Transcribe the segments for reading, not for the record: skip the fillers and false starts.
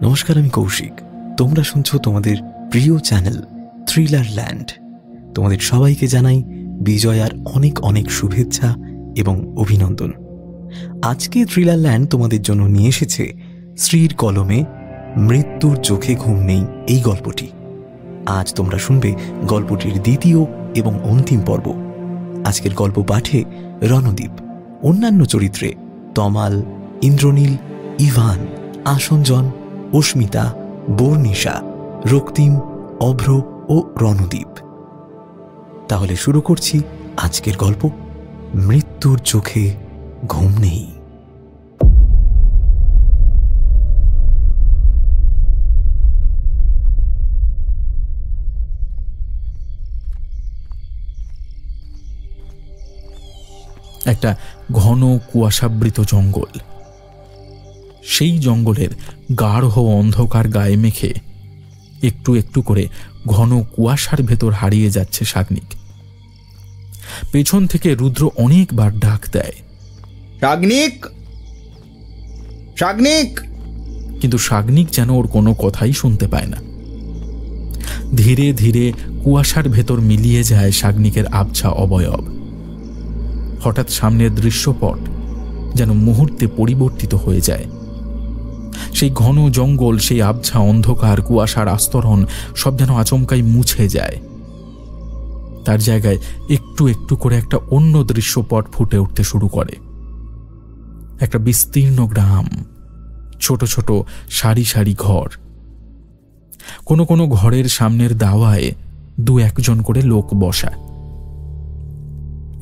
নমস্কার, আমি কৌশিক। তোমরা শুনছো তোমাদের প্রিয় চ্যানেল থ্রিলার ল্যান্ড। তোমাদের সবাইকে জানাই বিজয়ার অনেক অনেক শুভেচ্ছা এবং অভিনন্দন। আজকে থ্রিলার ল্যান্ড তোমাদের জন্য নিয়ে এসেছে শ্রীর কলমে মৃত্যুর চোখে ঘুম নেই এই গল্পটি। আজ তোমরা শুনবে গল্পটির দ্বিতীয় এবং অন্তিম পর্ব। আজকের গল্প পাঠে রণদীপ, অন্যান্য চরিত্রে তমাল, ইন্দ্রনীল, ইভান, আসঞ্জন, অস্মিতা, বর্ণিশা, রক্তিম, অভ্র ও রণদীপ। তাহলে শুরু করছি আজকের গল্প মৃত্যুর চোখে ঘুম নেই। একটা ঘন কুয়াশাবৃত জঙ্গল। সেই জঙ্গলের গাঢ় অন্ধকার গায়ে মেখে একটু একটু করে ঘন কুয়াশার ভেতর হারিয়ে যাচ্ছে শাগনিক। পেছন থেকে রুদ্র অনেকবার ডাক দেয়, শাগনিক, শাগনিক, কিন্তু শাগনিক যেন ওর কোনো কথাই শুনতে পায় না। ধীরে ধীরে কুয়াশার ভেতর মিলিয়ে যায় শাগনিকের আবছা অবয়ব। হঠাৎ সামনের দৃশ্যপট যেন মুহূর্তে পরিবর্তিত হয়ে যায়। সেই ঘন জঙ্গল, সেই আবছা অন্ধকার, কুয়াশার আস্তরণ সব যেন আচমকাই মুছে যায়। তার জায়গায় একটু একটু করে একটা অন্য দৃশ্যপট ফুটে উঠতে শুরু করে। একটা বিস্তীর্ণ গ্রাম, ছোট ছোট সারি সারি ঘর। কোনো কোনো ঘরের সামনের দাওয়ায় দু একজন করে লোক বসা।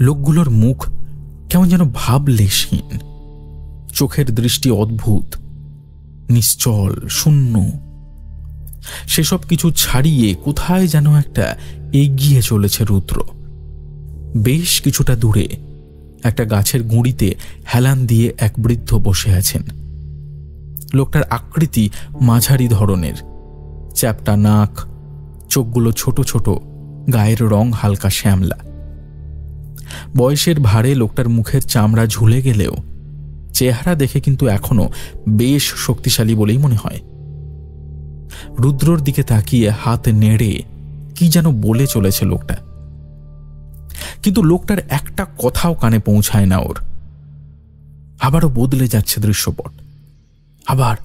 লোকগুলোর মুখ কেমন যেন ভাবলেশহীন, চোখের দৃষ্টি অদ্ভুত, নিশ্চল, শূন্য। সেসব কিছু ছাড়িয়ে কোথায় যেন একটা এগিয়ে চলেছে রুদ্র। বেশ কিছুটা দূরে একটা গাছের গুঁড়িতে হেলান দিয়ে এক বৃদ্ধ বসে আছেন। লোকটার আকৃতি মাঝারি ধরনের, চ্যাপ্টা নাক, চোখগুলো ছোট ছোট, গায়ের রং হালকা শ্যামলা। বয়সের ভারে লোকটার মুখের চামড়া ঝুলে গেলেও চেহারা দেখে কিন্তু এখনো বেশ শক্তিশালী বলেই মনে হয়। রুদ্রর দিকে তাকিয়ে হাত নেড়ে কি যেন বলে চলেছে লোকটা, কিন্তু লোকটার একটা কথাও কানে পৌঁছায় না ওর। আবারও বদলে যাচ্ছে দৃশ্যপট। আবার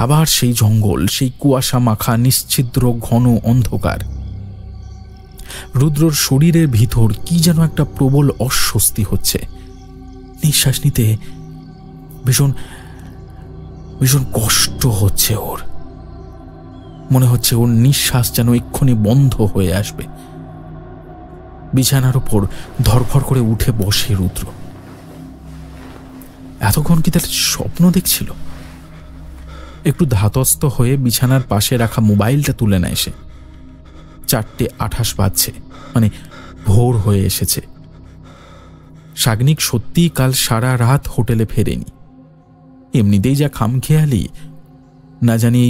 আবার সেই জঙ্গল, সেই কুয়াশা মাখা নিশ্ছিদ্র ঘন অন্ধকার। রুদ্রর শরীরের ভিতর কি যেন একটা প্রবল অস্বস্তি হচ্ছে। নিঃশ্বাস নিতে ভীষণ ভীষণ কষ্ট হচ্ছে ওর। মনে হচ্ছে ওর নিঃশ্বাস যেন এক্ষুনি বন্ধ হয়ে আসবে। বিছানার উপর ধরফর করে উঠে বসে রুদ্র। এতক্ষণ কি তার স্বপ্ন দেখছিল? একটু ধাতস্থ হয়ে বিছানার পাশে রাখা মোবাইলটা তুলে নেয় সে। 4:28 বাজছে, মানে ভোর হয়ে এসেছে। শাগনিক সত্যিই কাল সারা রাত হোটেলে ফেরেনি। এমনিতেই যা খামখেয়ালি, না জানি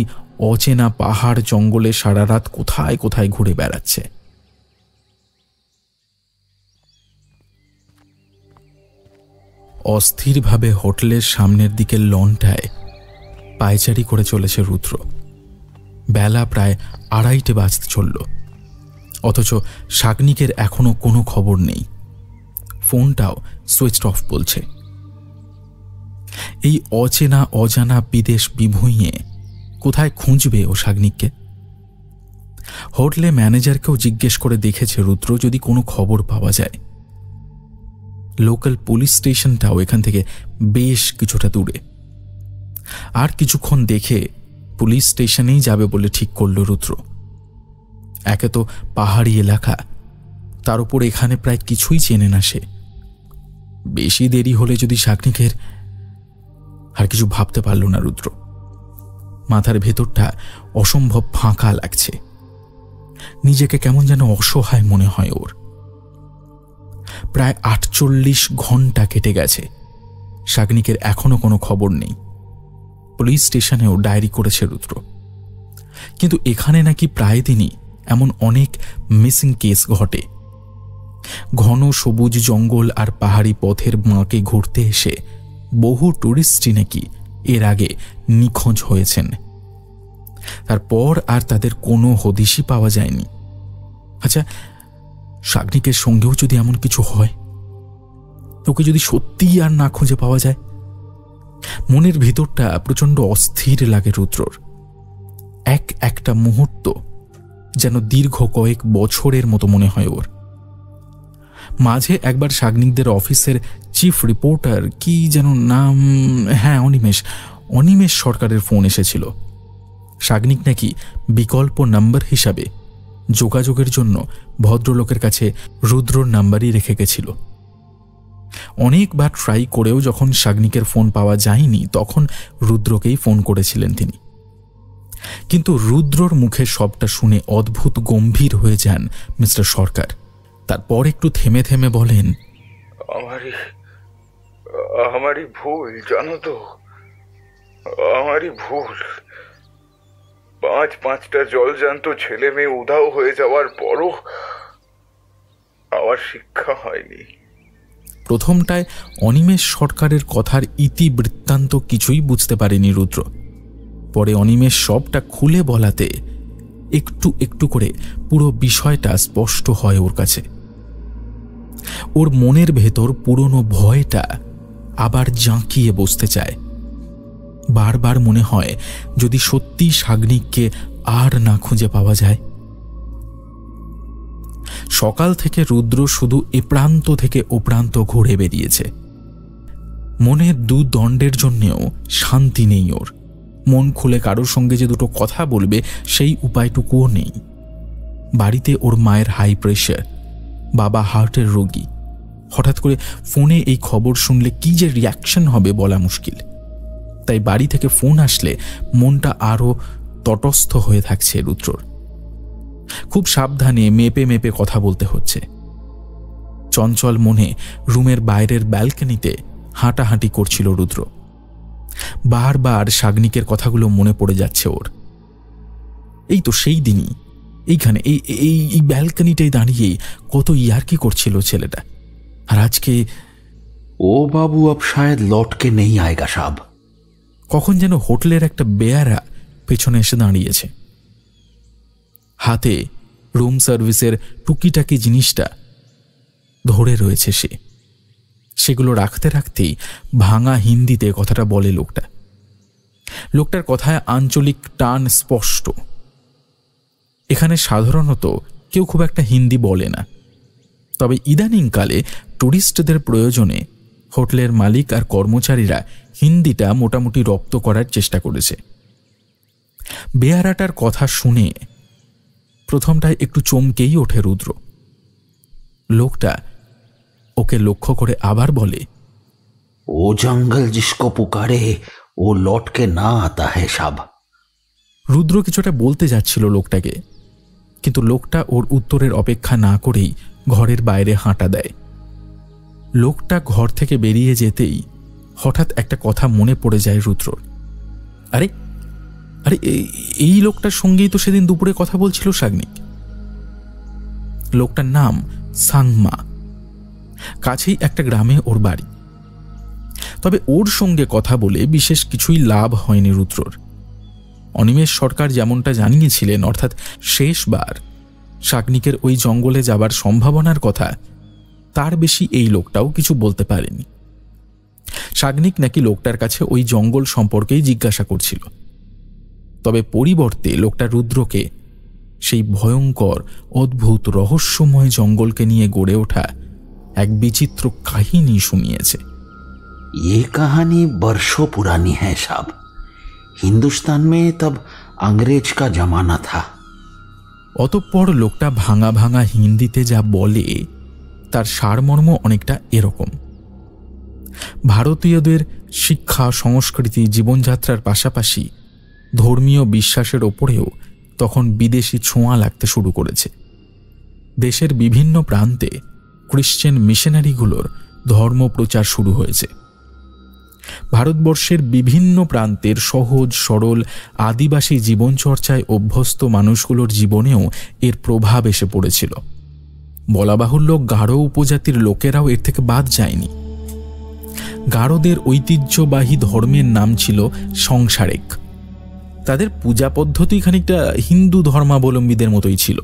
অচেনা পাহাড় জঙ্গলে সারা রাত কোথায় কোথায় ঘুরে বেড়াচ্ছে। অস্থিরভাবে হোটেলের সামনের দিকের লনটায় পায়চারি করে চলেছে রুদ্র। বেলা প্রায় 2:30 বাজতে চলল, অথচ শাগনিকের এখনো কোনো খবর নেই। ফোনটাও সুইচ অফ বলছে। এই অচেনা অজানা বিদেশ বিভুঁইয়ে কোথায় খুঁজবে ও শাগনিককে? হোটেলে ম্যানেজারকেও জিজ্ঞেস করে দেখেছে রুদ্র যদি কোনো খবর পাওয়া যায়। লোকাল পুলিশ স্টেশনটাও এখান থেকে বেশ কিছুটা দূরে। আর কিছুক্ষণ দেখে পুলিশ স্টেশনেই যাবে বলে ঠিক করল রুদ্র। একে তো পাহাড়ি এলাকা, তার উপর এখানে প্রায় কিছুই চেনে না সে। বেশি দেরি হলে যদি শাগনিকের... আর কিছু ভাবতে পারল না রুদ্র। মাথার ভেতরটা অসম্ভব ফাঁকা লাগছে। নিজেকে কেমন যেন অসহায় মনে হয় ওর। প্রায় 48 ঘন্টা কেটে গেছে, শাগনিকের এখনো কোনো খবর নেই। পুলিশ স্টেশনেও ডায়েরি করেছে রুদ্র, কিন্তু এখানে নাকি প্রায় দিনই এমন অনেক মিসিং কেস ঘটে। ঘন সবুজ জঙ্গল আর পাহাড়ি পথের বাঁকে ঘুরতে এসে বহু টুরিস্টই নাকি এর আগে নিখোঁজ হয়েছেন তারপর আর তাদের কোনো হদিশই পাওয়া যায়নি। আচ্ছা, শাগনিকের সঙ্গেও যদি এমন কিছু হয়, ওকে যদি সত্যিই আর না খুঁজে পাওয়া যায়। মনের ভিতরটা প্রচণ্ড অস্থির লাগে রুদ্রর। একটা মুহূর্ত যেন দীর্ঘ কয়েক বছরের মতো মনে হয় ওর। মাঝে একবার শাগনিকদের অফিসের চিফ রিপোর্টার, কি যেন নাম, হ্যাঁ অনিমেষ সরকারের ফোন এসেছিল। শাগনিক নাকি বিকল্প নাম্বার হিসাবে যোগাযোগের জন্য ভদ্রলোকের কাছে রুদ্রর নাম্বারই রেখে গেছিল। অনেকবার ট্রাই করেও যখন শাগনিকের ফোন পাওয়া যায়নি, তখন রুদ্রকেই ফোন করেছিলেন তিনি। কিন্তু রুদ্রর মুখে সবটা শুনে অদ্ভুত গম্ভীর হয়ে যান মিস্টার সরকার। তারপর একটু থেমে থেমে বলেন, আমারই ভুল, জানো তো, আমারই ভুল। পাঁচটা জলজান্ত ছেলে মেয়ে উধাও হয়ে যাওয়ার পরও আমার শিক্ষা হয়নি। প্রথমটায় অনিমেষ সরকারের কথার ইতিবৃত্তান্ত কিছুই বুঝতে পারেনি রুদ্র। পরে অনিমেষ সবটা খুলে বলাতে একটু একটু করে পুরো বিষয়টা স্পষ্ট হয় ওর কাছে। ওর মনের ভেতর পুরনো ভয়টা আবার জাঁকিয়ে বসতে চায়। বারবার মনে হয় যদি সত্যি শাগনিককে আর না খুঁজে পাওয়া যায়। সকাল থেকে রুদ্র শুধু এ প্রান্ত থেকে ও প্রান্ত ঘুরে বেরিয়েছে। মনের দুদণ্ডের জন্যেও শান্তি নেই ওর। মন খুলে কারোর সঙ্গে যে দুটো কথা বলবে সেই উপায়টুকুও নেই। বাড়িতে ওর মায়ের হাই প্রেশার, বাবা হার্টের রোগী। হঠাৎ করে ফোনে এই খবর শুনলে কি যে রিয়াকশন হবে বলা মুশকিল। তাই বাড়ি থেকে ফোন আসলে মনটা আরও তটস্থ হয়ে থাকছে রুদ্রর। খুব সাবধানে মেপে মেপে কথা বলতে হচ্ছে। চঞ্চল মনে রুমের বাইরের ব্যালকনিতে হাঁটাহাঁটি করছিল রুদ্র। বারবার শাগনিকের কথাগুলো মনে পড়ে যাচ্ছে ওর। এই তো সেই দিনই এইখানে এই ব্যালকনিটাই দাঁড়িয়ে কত ইয়ার্কি করছিল ছেলেটা। আর আজকে ও বাবু আব শায়দ লौट के नहीं आएगा साहब। কখন যেন হোটেলের একটা বেয়ারা পেছনে এসে দাঁড়িয়েছে। হাতে রুম সার্ভিসের টুকিটাকি জিনিসটা ধরে রয়েছে সে। সেগুলো রাখতে রাখতেই ভাঙা হিন্দিতে কথাটা বলে লোকটা। লোকটার কথায় আঞ্চলিক টান স্পষ্ট। এখানে সাধারণত কেউ খুব একটা হিন্দি বলে না, তবে ইদানিংকালে টুরিস্টদের প্রয়োজনে হোটেলের মালিক আর কর্মচারীরা হিন্দিটা মোটামুটি রপ্ত করার চেষ্টা করেছে। বেয়ারাটার কথা শুনে প্রথমটায় একটু চমকেই ওঠে রুদ্র। লোকটা ওকে লক্ষ্য করে আবার বলে, ও জঙ্গল जिसको पुकारे ও लौट के ना आता है साहब। রুদ্র কিছুটা বলতে যাচ্ছিল লোকটাকে, কিন্তু লোকটা ওর উত্তরের অপেক্ষা না করেই ঘরের বাইরে হাঁটা দেয়। লোকটা ঘর থেকে বেরিয়ে যেতেই হঠাৎ একটা কথা মনে পড়ে যায় রুদ্রর। আরে আরে এই লোকটার সঙ্গেই তো সেদিন দুপুরে কথা বলছিল শাগনিক। লোকটার নাম সাংমা। কাছেই একটা গ্রামে ওর বাড়ি। তবে ওর সঙ্গে কথা বলে বিশেষ কিছুই লাভ হয়নি রুদ্রর। অনিমেষ সরকার যেমনটা জানিয়েছিলেন, অর্থাৎ শেষবার শাগনিকের ওই জঙ্গলে যাবার সম্ভাবনার কথা, তার বেশি এই লোকটাও কিছু বলতে পারেনি। শাগনিক নাকি লোকটার কাছে ওই জঙ্গল সম্পর্কেই জিজ্ঞাসা করছিল। তবে পরিবর্তে লোকটা রুদ্রকে সেই ভয়ঙ্কর অদ্ভুত রহস্যময় জঙ্গলকে নিয়ে গড়ে ওঠা এক বিচিত্র কাহিনী শুনিয়েছে। ये कहानी बरसों पुरानी है साहब। हिंदुस्तान में तब अंग्रेज का जमाना था। অতঃপর লোকটা ভাঙা ভাঙা হিন্দিতে যা বলে তার সারমর্ম অনেকটা এরকম। ভারতীয়দের শিক্ষা, সংস্কৃতি, জীবনযাত্রার পাশাপাশি ধর্মীয় বিশ্বাসের ওপরেও তখন বিদেশি ছোঁয়া লাগতে শুরু করেছে। দেশের বিভিন্ন প্রান্তে খ্রিশ্চান মিশনারিগুলোর ধর্ম প্রচার শুরু হয়েছে। ভারতবর্ষের বিভিন্ন প্রান্তের সহজ সরল আদিবাসী জীবনচর্চায় অভ্যস্ত মানুষগুলোর জীবনেও এর প্রভাব এসে পড়েছিল। বলা বাহুল্য, গারো উপজাতির লোকেরাও এর থেকে বাদ যায়নি। গারোদের ঐতিহ্যবাহী ধর্মের নাম ছিল সংসারেক। তাদের পূজা পদ্ধতি খানিকটা হিন্দু ধর্মাবলম্বীদের মতোই ছিল।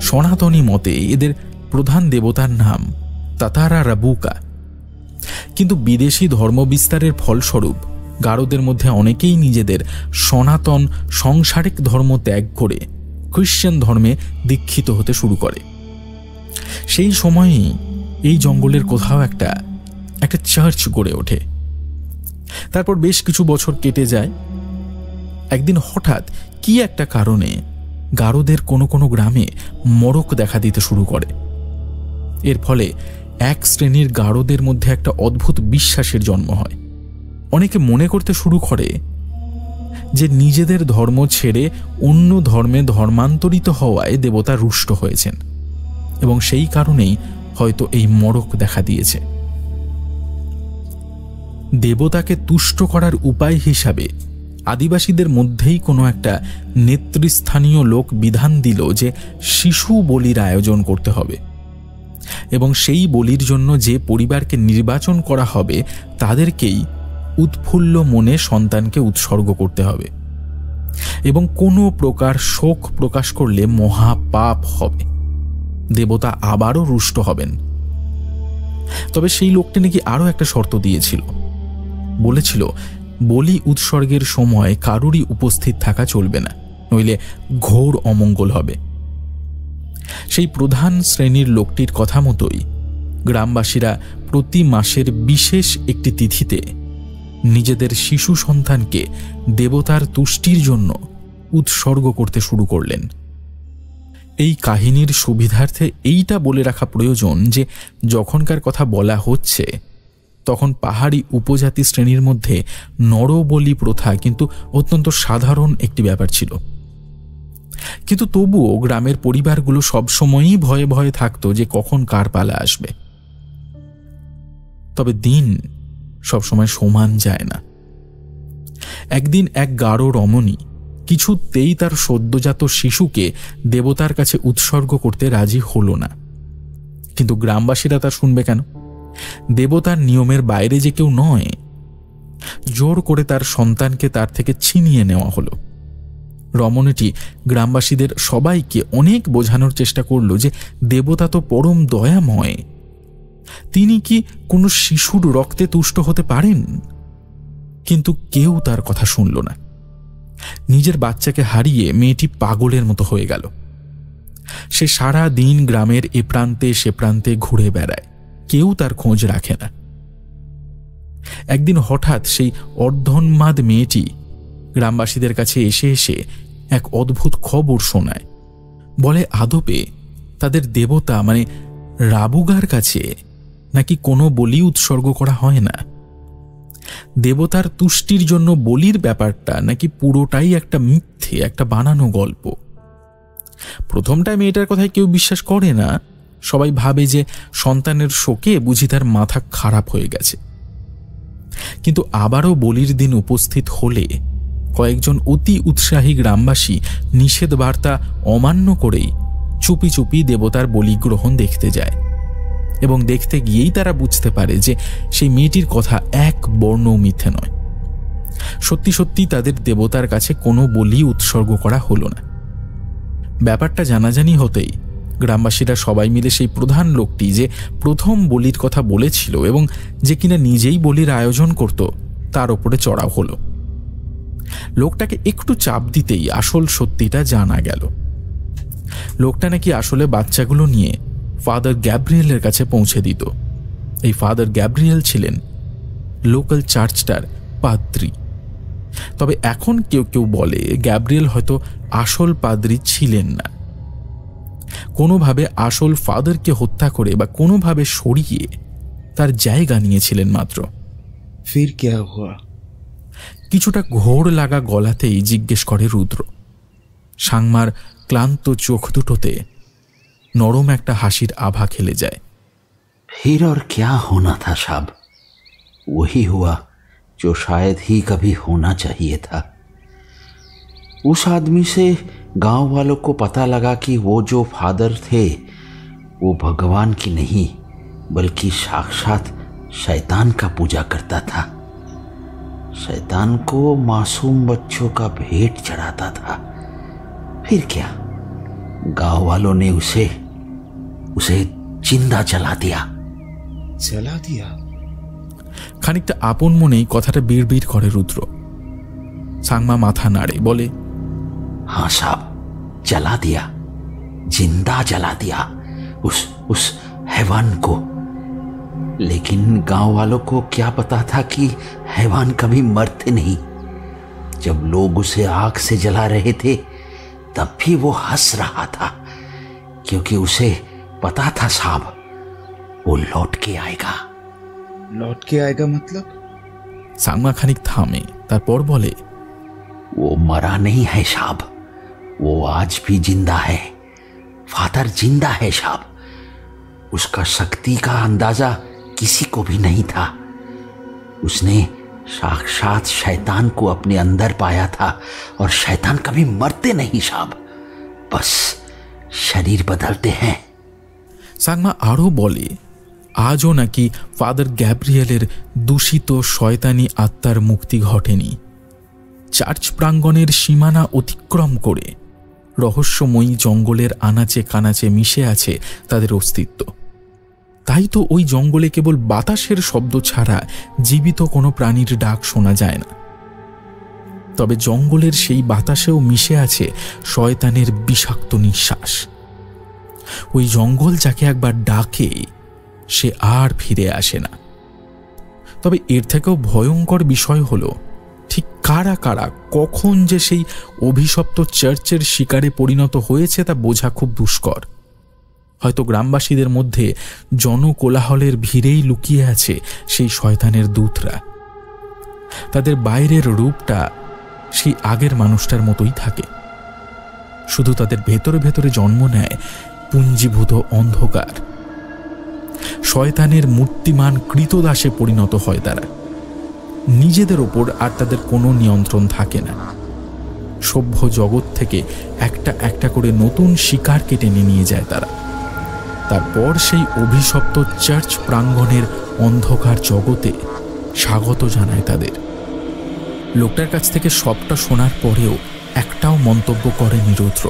সনাতনী মতে এদের প্রধান দেবতার নাম তাতারা রাবুকা। কিন্তু বিদেশি ধর্ম বিস্তারের ফলস্বরূপ গারোদের মধ্যে অনেকেই নিজেদের সনাতন সংসারিক ধর্ম ত্যাগ করে খ্রিশ্চান ধর্মে দীক্ষিত হতে শুরু করে। সেই সময়েই এই জঙ্গলের কোথাও একটা চার্চ গড়ে ওঠে। তারপর বেশ কিছু বছর কেটে যায়। একদিন হঠাৎ কি একটা কারণে গারোদের কোনো কোনো গ্রামে মড়ক দেখা দিতে শুরু করে। এর ফলে এক শ্রেণীর গারোদের মধ্যে একটা অদ্ভুত বিশ্বাসের জন্ম হয়। অনেকে মনে করতে শুরু করে যে নিজেদের ধর্ম ছেড়ে অন্য ধর্মে ধর্মান্তরিত হওয়ায় দেবতা রুষ্ট হয়েছেন এবং সেই কারণেই হয়তো এই মড়ক দেখা দিয়েছে। দেবতাকে তুষ্ট করার উপায় হিসাবে আদিবাসীদের মধ্যেই কোনো একটা নেতৃস্থানীয় লোক বিধান দিল যে শিশু বলির আয়োজন করতে হবে এবং সেই বলির জন্য যে পরিবারকে নির্বাচন করা হবে তাদেরকেই উৎফুল্ল মনে সন্তানকে উৎসর্গ করতে হবে এবং কোনো প্রকার শোক প্রকাশ করলে মহাপাপ হবে, দেবতা আবারও রুষ্ট হবেন। তবে সেই লোকটি নাকি আরও একটা শর্ত দিয়েছিল। বলেছিল বলি উৎসর্গের সময় কারুরই উপস্থিত থাকা চলবে না, নইলে ঘোর অমঙ্গল হবে। সেই প্রধান শ্রেণীর লোকটির কথা মতোই গ্রামবাসীরা প্রতি মাসের বিশেষ একটি তিথিতে নিজেদের শিশু সন্তানকে দেবতার তুষ্টির জন্য উৎসর্গ করতে শুরু করলেন। এই কাহিনীর সুবিধার্থে এইটা বলে রাখা প্রয়োজন যে যখনকার কথা বলা হচ্ছে তখন পাহাড়ি উপজাতি শ্রেণীর মধ্যে নরবলি প্রথা কিন্তু অত্যন্ত সাধারণ একটি ব্যাপার ছিল। কিন্তু তবুও গ্রামের পরিবারগুলো সবসময়ই ভয়ে ভয়ে থাকত যে কখন কার পালা আসবে। তবে দিন সবসময় সমান যায় না। একদিন এক গারো রমণী কিছুতেই তার সদ্যজাত শিশুকে দেবতার কাছে উৎসর্গ করতে রাজি হল না। কিন্তু গ্রামবাসীরা তা শুনবে কেন? দেবতার নিয়মের বাইরে যে কেউ নয়। জোর করে তার সন্তানকে তার থেকে ছিনিয়ে নেওয়া হলো। রমণীটি গ্রামবাসীদের সবাইকে অনেক বোঝানোর চেষ্টা করল যে দেবতা তো পরম দয়াময়, তিনি কি কোনো শিশুর রক্তে তুষ্ট হতে পারেন? কিন্তু কেউ তার কথা শুনল না। নিজের বাচ্চাকে হারিয়ে মেয়েটি পাগলের মতো হয়ে গেল। সে সারা দিন গ্রামের এ প্রান্তে সে প্রান্তে ঘুরে বেড়ায়, কেউ তার খোঁজ রাখে না। একদিন হঠাৎ সেই অর্ধোন্মাদ মেয়েটি গ্রামবাসীদের কাছে এসে এসে এক অদ্ভুত খবর শোনায়। বলে আদপে তাদের দেবতা মানে রাবুগার কাছে নাকি কোনো বলি উৎসর্গ করা হয় না। দেবতার তুষ্টির জন্য বলির ব্যাপারটা নাকি পুরোটাই একটা মিথ্যে, একটা বানানো গল্প। প্রথমটায় মেয়েটার কথায় কেউ বিশ্বাস করে না। সবাই ভাবে যে সন্তানের শোকে বুঝি তার মাথা খারাপ হয়ে গেছে। কিন্তু আবারও বলির দিন উপস্থিত হলে কয়েকজন অতি উৎসাহী গ্রামবাসী নিষেধ বার্তা অমান্য করেই চুপি চুপি দেবতার বলি গ্রহণ দেখতে যায় এবং দেখতে গিয়েই তারা বুঝতে পারে যে সেই মেয়েটির কথা এক বর্ণও মিথ্যে নয়। সত্যি সত্যি তাদের দেবতার কাছে কোনো বলি উৎসর্গ করা হলো না। ব্যাপারটা জানাজানি হতেই গ্রামবাসীরা সবাই মিলে সেই প্রধান লোকটি যে প্রথম বলির কথা বলেছিল এবং যে কিনা নিজেই বলির আয়োজন করত তার ওপরে চড়াও হলো। লোকটাকে একটু চাপ দিতেই আসল সত্যিটা জানা গেল। লোকটা নাকি আসলে বাচ্চাগুলো নিয়ে ফাদার গ্যাব্রিয়েলের কাছে পৌঁছে দিত। এই ফাদার গ্যাব্রিয়েল ছিলেন লোকাল চার্চটার পাদ্রী। তবে এখন কেউ কেউ বলে গ্যাব্রিয়েল হয়তো আসল পাদ্রী ছিলেন না, কোনোভাবে আসল ফাদারকে হত্যা করে বা কোনোভাবে সরিয়ে তার জায়গা নিয়েছিলেন মাত্র। ফির ক্যা হুয়া? কিছুটা ঘোর লাগা গলাতেই জিজ্ঞেস করে রুদ্র। সাংমার ক্লান্ত চোখ দুটোতে নরম একটা হাসির আভা খেলে যায়। फिर और क्या होना था साहब, वही हुआ जो शायद ही कभी होना चाहिए था। उस आदमी से गांव वालों को पता लगा कि वो जो फादर थे वो भगवान की नहीं बल्कि साक्षात शैतान का पूजा करता था। शैतान को मासूम बच्चों का भेंट चढ़ाता था। फिर क्या, गांव वालों ने उसे जिंदा जला दिया। जला दिया? খানিকটা আপন মনেই কথাটা বিড়বিড় করে রুদ্র। সাংমা মাথা নাড়ে, বলে, हाँ साहब, जला दिया, जिंदा जला दिया उस हैवान को। लेकिन गांव वालों को क्या पता था कि हैवान कभी मरते नहीं। जब लोग उसे आग से जला रहे थे तब भी वो हंस रहा था, क्योंकि उसे पता था साहब वो लौट के आएगा। लौट के आएगा मतलब? সাংমা খানিক থামে, তারপর বলে, वो मरा नहीं है साहब, वो आज भी जिंदा है। फादर जिंदा है साहब। उसका शक्ति का अंदाजा किसी को भी नहीं था। उसने साक्षात शैतान को अपने अंदर पाया था, और शैतान कभी मरते नहीं साहब, बस शरीर बदलते हैं। সাংমা আরও বলে, আজও নাকি ফাদার গ্যাব্রিয়েলের দূষিত শয়তানি আত্মার মুক্তি ঘটেনি। চার্চ প্রাঙ্গণের সীমানা অতিক্রম করে রহস্যময়ী জঙ্গলের আনাচে কানাচে মিশে আছে তাদের অস্তিত্ব। তাই তো ওই জঙ্গলে কেবল বাতাসের শব্দ ছাড়া জীবিত কোনো প্রাণীর ডাক শোনা যায় না। তবে জঙ্গলের সেই বাতাসেও মিশে আছে শয়তানের বিষাক্ত নিঃশ্বাস। ওই জঙ্গল যাকে একবার ডাকে সে আর ফিরে আসে না। তবে এর থেকেও ভয়ঙ্কর বিষয় হলো, ঠিক কারা কারা কখন যে সেই অভিশপ্ত চার্চের শিকারে পরিণত হয়েছে তা বোঝা খুব দুষ্কর। হয়তো গ্রামবাসীদের মধ্যে জনকোলাহলের ভিড়েই লুকিয়ে আছে সেই শয়তানের দূতরা। তাদের বাইরের রূপটা সেই আগের মানুষটার মতোই থাকে, শুধু তাদের ভেতরে ভেতরে জন্ম নেয় পুঞ্জীভূত অন্ধকার। শয়তানের মূর্তিমান কৃতদাসে পরিণত হয় তারা। নিজেদের ওপর আর তাদের কোনো নিয়ন্ত্রণ থাকে না। সভ্য জগৎ থেকে একটা একটা করে নতুন শিকারকে টেনে নিয়ে যায় তারা। তারপর সেই অভিশপ্ত চার্চ প্রাঙ্গণের অন্ধকার জগতে স্বাগত জানায় তাদের। লোকটার কাছ থেকে সবটা শোনার পরেও একটাও মন্তব্য করেনি রুদ্র।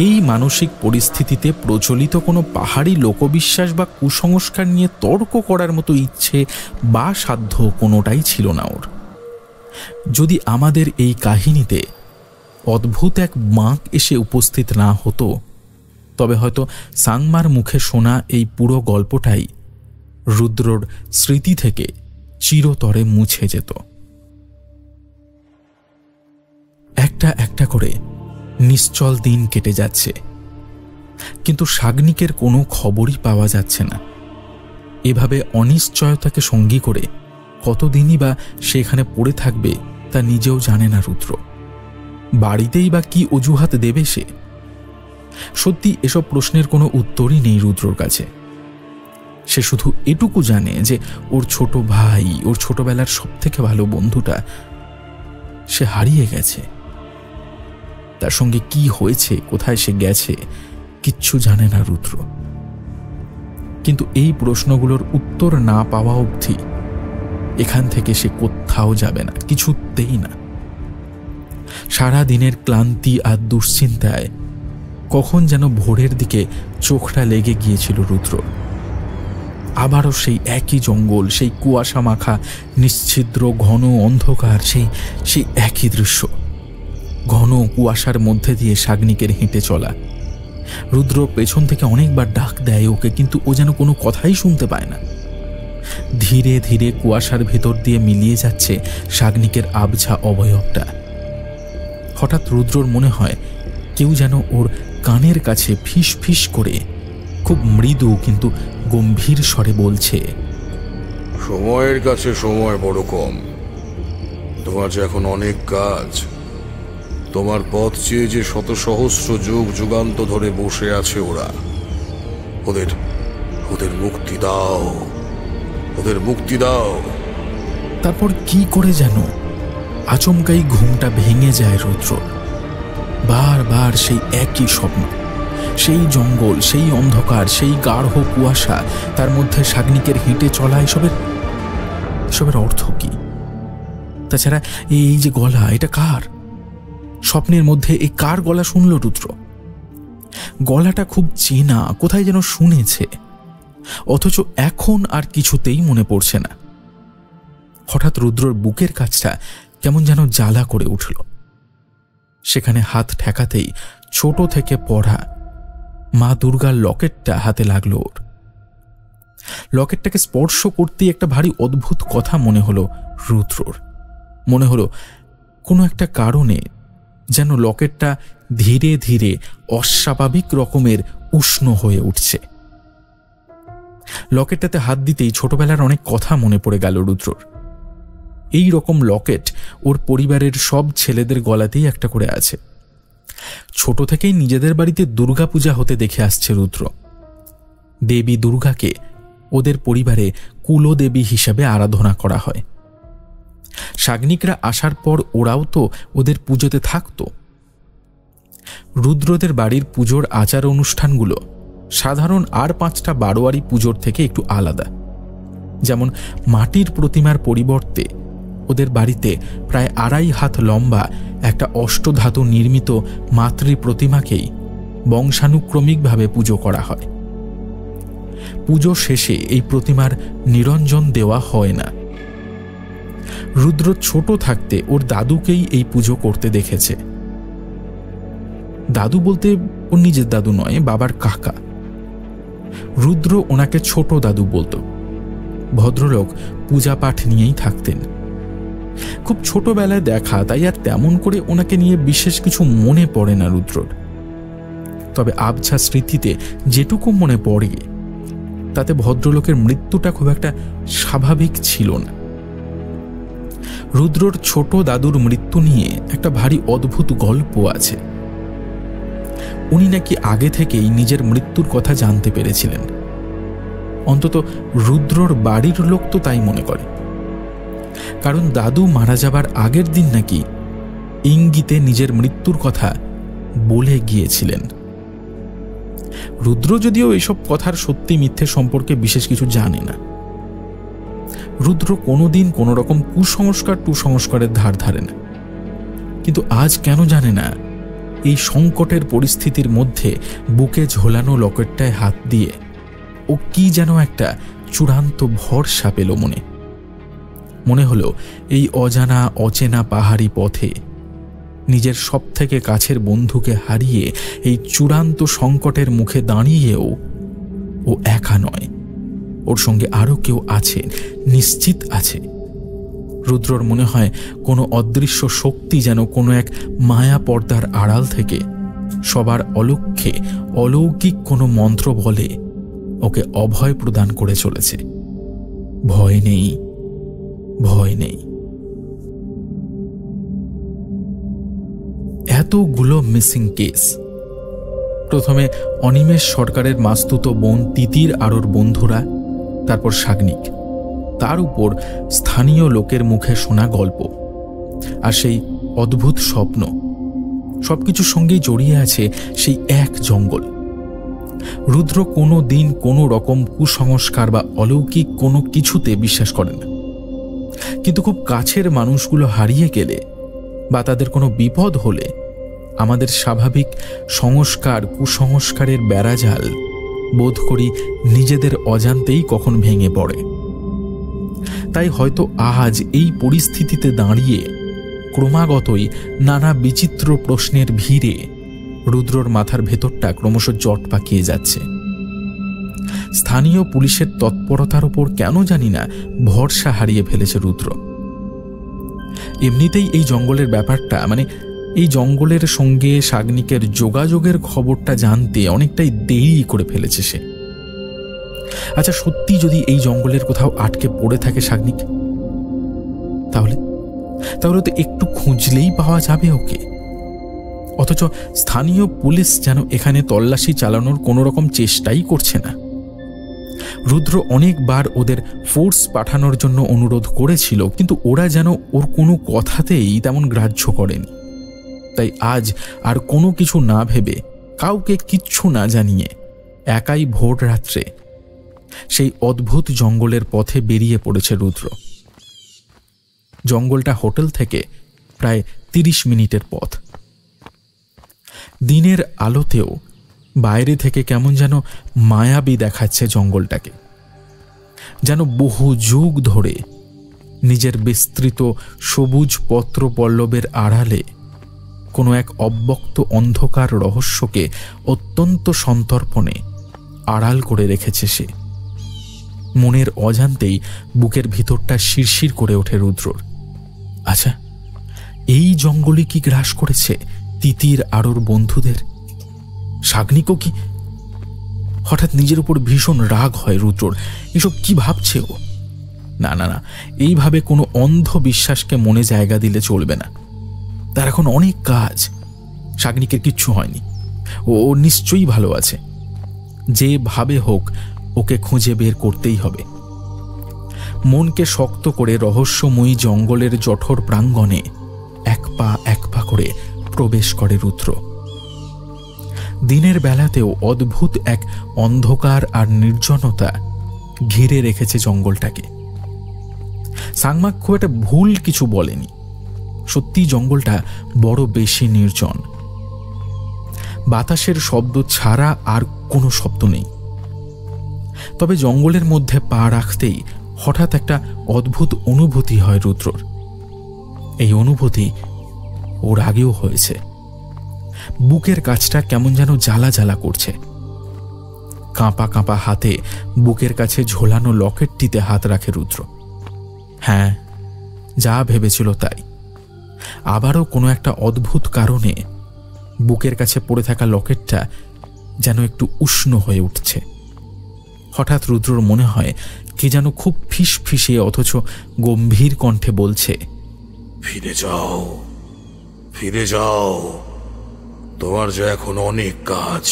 এই মানসিক পরিস্থিতিতে প্রচলিত কোনো পাহাড়ি লোকবিশ্বাস বা কুসংস্কার নিয়ে তর্ক করার মতো ইচ্ছে বা সাধ্য কোনোটাই ছিল না ওর। যদি আমাদের এই কাহিনীতে অদ্ভুত এক বাঁক এসে উপস্থিত না হতো, তবে হয়তো সাংমার মুখে শোনা এই পুরো গল্পটাই রুদ্রর স্মৃতি থেকে চিরতরে মুছে যেত। একটা একটা করে নিশ্চল দিন কেটে যাচ্ছে, কিন্তু শাগনিকের কোনো খবরই পাওয়া যাচ্ছে না। এভাবে অনিশ্চয়তাকে সঙ্গী করে কতদিনই বা সেখানে পড়ে থাকবে তা নিজেও জানে না রুদ্র। বাড়িতেই বা কি অজুহাত দেবে সে? সত্যি এসব প্রশ্নের কোনো উত্তরই নেই রুদ্রর কাছে। সে শুধু এটুকু জানে যে ওর ছোট ভাই, ওর ছোটবেলার সব থেকে ভালো বন্ধুটা সে হারিয়ে গেছে। তার সঙ্গে কি হয়েছে, কোথায় সে গেছে, কিচ্ছু জানে না রুদ্র। কিন্তু এই প্রশ্নগুলোর উত্তর না পাওয়া অবধি এখান থেকে সে কোথাও যাবে না, কিছুতেই না। সারা দিনের ক্লান্তি আর দুশ্চিন্তায় কখন যেন ভোরের দিকে চোখটা লেগে গিয়েছিল রুদ্র। আবারও সেই একই জঙ্গল, সেই কুয়াশা মাখা নিশ্ছিদ্র ঘন অন্ধকার, সেই একই দৃশ্য। ঘন কুয়াশার মধ্যে দিয়ে শাগনিকের হেঁটে চলা। রুদ্র পেছন থেকে অনেকবার ডাক দেয় ওকে, কিন্তু ও যেন কোনো কথাই শুনতে পায় না। ধীরে ধীরে কুয়াশার ভেতর দিয়ে মিলিয়ে যাচ্ছে শাগনিকের আবছা অবয়বটা। হঠাৎ রুদ্রর মনে হয় কেউ যেন ওর কানের কাছে ফিস ফিস করে খুব মৃদু কিন্তু গম্ভীর স্বরে বলছে, সময়ের কাছে সময় বড় কম। তোমার যে এখন অনেক কাজ। তোমার পথ চেয়ে যে শত সহস্র যুগ যুগান্ত ধরে বসে আছে ওরা, ওদের মুক্তি দাও, ওদের মুক্তি দাও। তারপর কি করে যেন আচমকাই ঘুমটা ভেঙে যায় রুদ্র। বারবার সেই একই স্বপ্ন, সেই জঙ্গল, সেই অন্ধকার, সেই গাঢ় কুয়াশা, তার মধ্যে শাগনিকের হেঁটে চলা। এসবের অর্থ কি? তাছাড়া এই যে গলা, এটা কার? স্বপ্নের মধ্যে এই কার গলা শুনল রুদ্র? গলাটা খুব চেনা, কোথায় যেন শুনেছে, অথচ এখন আর কিছুতেই মনে পড়ছে না। হঠাৎ রুদ্রর বুকের কাছটা কেমন যেন জ্বালা করে উঠল। সেখানে হাত ঠেকাতেই ছোট থেকে পড়া মা দুর্গার লকেটটা হাতে লাগলো ওর। লকেটটাকে স্পর্শ করতেই একটা ভারী অদ্ভুত কথা মনে হলো রুদ্রর। মনে হলো কোনো একটা কারণে যেন লকেটটা ধীরে ধীরে অস্বাভাবিক রকমের উষ্ণ হয়ে উঠছে। লকেটটাতে হাত দিতেই ছোটবেলার অনেক কথা মনে পড়ে গেল রুদ্রর। এই রকম লকেট ওর পরিবারের সব ছেলেদের গলাতেই একটা করে আছে। ছোট থেকেই নিজেদের বাড়িতে দুর্গাপূজা হতে দেখে আসছে রুদ্র। দেবী দুর্গাকে ওদের পরিবারে কুলদেবী হিসাবে আরাধনা করা হয়। শাগনিকরা আসার পর ওরাও তো ওদের পুজোতে থাকতো। রুদ্রদের বাড়ির পুজোর আচার অনুষ্ঠানগুলো সাধারণ আর 5টা বারোয়ারি পুজোর থেকে একটু আলাদা। যেমন মাটির প্রতিমার পরিবর্তে ওদের বাড়িতে প্রায় 2.5 হাত লম্বা একটা অষ্টধাতু নির্মিত মাতৃ প্রতিমাকেই বংশানুক্রমিকভাবে পুজো করা হয়। পুজো শেষে এই প্রতিমার নিরঞ্জন দেওয়া হয় না। রুদ্র ছোট থাকতে ওর দাদুকেই এই পুজো করতে দেখেছে। দাদু বলতে ওর নিজের দাদু নয়, বাবার কাকা। রুদ্র ওনাকে ছোট দাদু বলতো। ভদ্রলোক পূজা পাঠ নিয়েই থাকতেন। খুব ছোটবেলায় দেখা, তাই আর তেমন করে ওনাকে নিয়ে বিশেষ কিছু মনে পড়ে না রুদ্রর। তবে আবছা স্মৃতিতে যেটুকু মনে পড়ে তাতে ভদ্রলোকের মৃত্যুটা খুব একটা স্বাভাবিক ছিল না। রুদ্রর ছোট দাদুর মৃত্যু নিয়ে একটা ভারী অদ্ভুত গল্প আছে। উনি নাকি আগে থেকেই নিজের মৃত্যুর কথা জানতে পেরেছিলেন। অন্তত রুদ্রর বাড়ির লোক তো তাই মনে করে। কারণ দাদু মারা যাবার আগের দিন নাকি ইঙ্গিতে নিজের মৃত্যুর কথা বলে গিয়েছিলেন। রুদ্র যদিও এসব কথার সত্যি মিথ্যে সম্পর্কে বিশেষ কিছু জানে না। রুদ্র কোনোদিন কোনো রকম কুসংস্কারের ধার ধারে না। কিন্তু আজ কেন জানে না, এই সংকটের পরিস্থিতির মধ্যে বুকে ঝোলানো লকেটটায় হাত দিয়ে ও কি যেন একটা চূড়ান্ত ভরসা পেল মনে। মনে হলো এই অজানা অচেনা পাহাড়ি পথে নিজের সব থেকে কাছের বন্ধুকে হারিয়ে এই চূড়ান্ত সংকটের মুখে দাঁড়িয়েও ও একা নয়, ওর সঙ্গে আরো কেউ আছে, নিশ্চিত আছে। রুদ্রর মনে হয় কোনো অদৃশ্য শক্তি যেন কোনো এক মায়া পর্দার আড়াল থেকে সবার অলক্ষ্যে অলৌকিক কোনো মন্ত্র বলে ওকে অভয় প্রদান করে চলেছে। ভয় নেই, ভয় নেই। এতগুলো মিসিং কেস। প্রথমে অনিমেষ সরকারের মাস্তুতো বোন তিতির আর ওর বন্ধুরা, তারপর শাগনিক, তার উপর স্থানীয় লোকের মুখে শোনা গল্প, আর সেই অদ্ভুত স্বপ্ন। সবকিছুর সঙ্গেই জড়িয়ে আছে সেই এক জঙ্গল। রুদ্র কোনো দিন কোনো রকম কুসংস্কার বা অলৌকিক কোনো কিছুতে বিশ্বাস করে না। কিন্তু খুব কাছের মানুষগুলো হারিয়ে গেলে বা তাদের কোনো বিপদ হলে আমাদের স্বাভাবিক সংস্কার কুসংস্কারের বেড়াজাল বোধ করি নিজেদের অজান্তেই কখন ভেঙে পড়ে। তাই হয়তো আজ এই পরিস্থিতিতে দাঁড়িয়ে ক্রমাগতই নানা বিচিত্র প্রশ্নের ভিড়ে রুদ্রর মাথার ভেতরটা ক্রমশ জট পাকিয়ে যাচ্ছে। স্থানীয় পুলিশের তৎপরতার উপর কেন জানি না ভরসা হারিয়ে ফেলেছে রুদ্র। এমনিতেই এই জঙ্গলের ব্যাপারটা, মানে এই জঙ্গলের সঙ্গে শাগনিকের যোগাযোগের খবরটা জানতে অনেকটাই দেরি করে ফেলেছে সে। আচ্ছা, সত্যি যদি এই জঙ্গলের কোথাও আটকে পড়ে থাকে শাগনিক, তাহলে তো একটু খুঁজলেই পাওয়া যাবে ওকে। অথচ স্থানীয় পুলিশ যেন এখানে তল্লাশি চালানোর কোনো রকম চেষ্টাই করছে না। রুদ্র অনেকবার ওদের ফোর্স পাঠানোর জন্য অনুরোধ করেছিল, কিন্তু ওরা যেন ওর কোনো কথাতেই তেমন গ্রাহ্য করেনি। তাই আজ আর কোনো কিছু না ভেবে, কাউকে কিচ্ছু না জানিয়ে একাই ভোর রাত্রে সেই অদ্ভুত জঙ্গলের পথে বেরিয়ে পড়েছে রুদ্র। জঙ্গলটা হোটেল থেকে প্রায় 30 মিনিটের পথ। দিনের আলোতেও বাইরে থেকে কেমন যেন মায়াবী দেখাচ্ছে জঙ্গলটাকে, যেন বহু যুগ ধরে নিজের বিস্তৃত সবুজ পত্র পল্লবের আড়ালে কোনো এক অব্যক্ত অন্ধকার রহস্যকে অত্যন্ত সন্তর্পণে আড়াল করে রেখেছে সে। মনের অজান্তেই বুকের ভিতরটা শিরশির করে ওঠে রুদ্রর। আচ্ছা, এই জঙ্গলে কি গ্রাস করেছে তিতির আর ওর বন্ধুদের? শাগনিকও কি? হঠাৎ নিজের উপর ভীষণ রাগ হয় রুদ্রর। এসব কি ভাবছে ও? না না না, এইভাবে কোনো অন্ধ বিশ্বাসকে মনে জায়গা দিলে চলবে না। তার এখন অনেক কাজ। শাগনিকের কিচ্ছু হয়নি, ও নিশ্চয়ই ভালো আছে। যেভাবে হোক ওকে খুঁজে বের করতেই হবে। মনকে শক্ত করে রহস্যময়ী জঙ্গলের জঠর প্রাঙ্গণে এক পা করে প্রবেশ করে রুদ্র। দিনের বেলাতেও অদ্ভুত এক অন্ধকার আর নির্জনতা ঘিরে রেখেছে জঙ্গলটাকে। সাংমাক খুব একটা ভুল কিছু বলেনি। সত্যি জঙ্গলটা বড় বেশি নির্জন। বাতাসের শব্দ ছাড়া আর কোনো শব্দ নেই। তবে জঙ্গলের মধ্যে পা রাখতেই হঠাৎ একটা অদ্ভুত অনুভূতি হয় রুদ্রর। এই অনুভূতি ওর আগেও হয়েছে। বুকের কাছটা কেমন যেন জ্বালা জ্বালা করছে। কাঁপা কাঁপা হাতে বুকের কাছে ঝোলানো লকেটটিতে হাত রাখে রুদ্র। হ্যাঁ, যা ভেবেছিল তাই। আবারও কোনো একটা অদ্ভুত কারণে বুকের কাছে পড়ে থাকা লকেটটা যেন একটু উষ্ণ হয়ে উঠছে। হঠাৎ রুদ্রর মনে হয় কে যেন খুব ফিসফিসিয়ে অথচ গম্ভীর কণ্ঠে বলছে, ফিরে যাও, ফিরে যাও। তোমার যে এখন অনেক কাজ।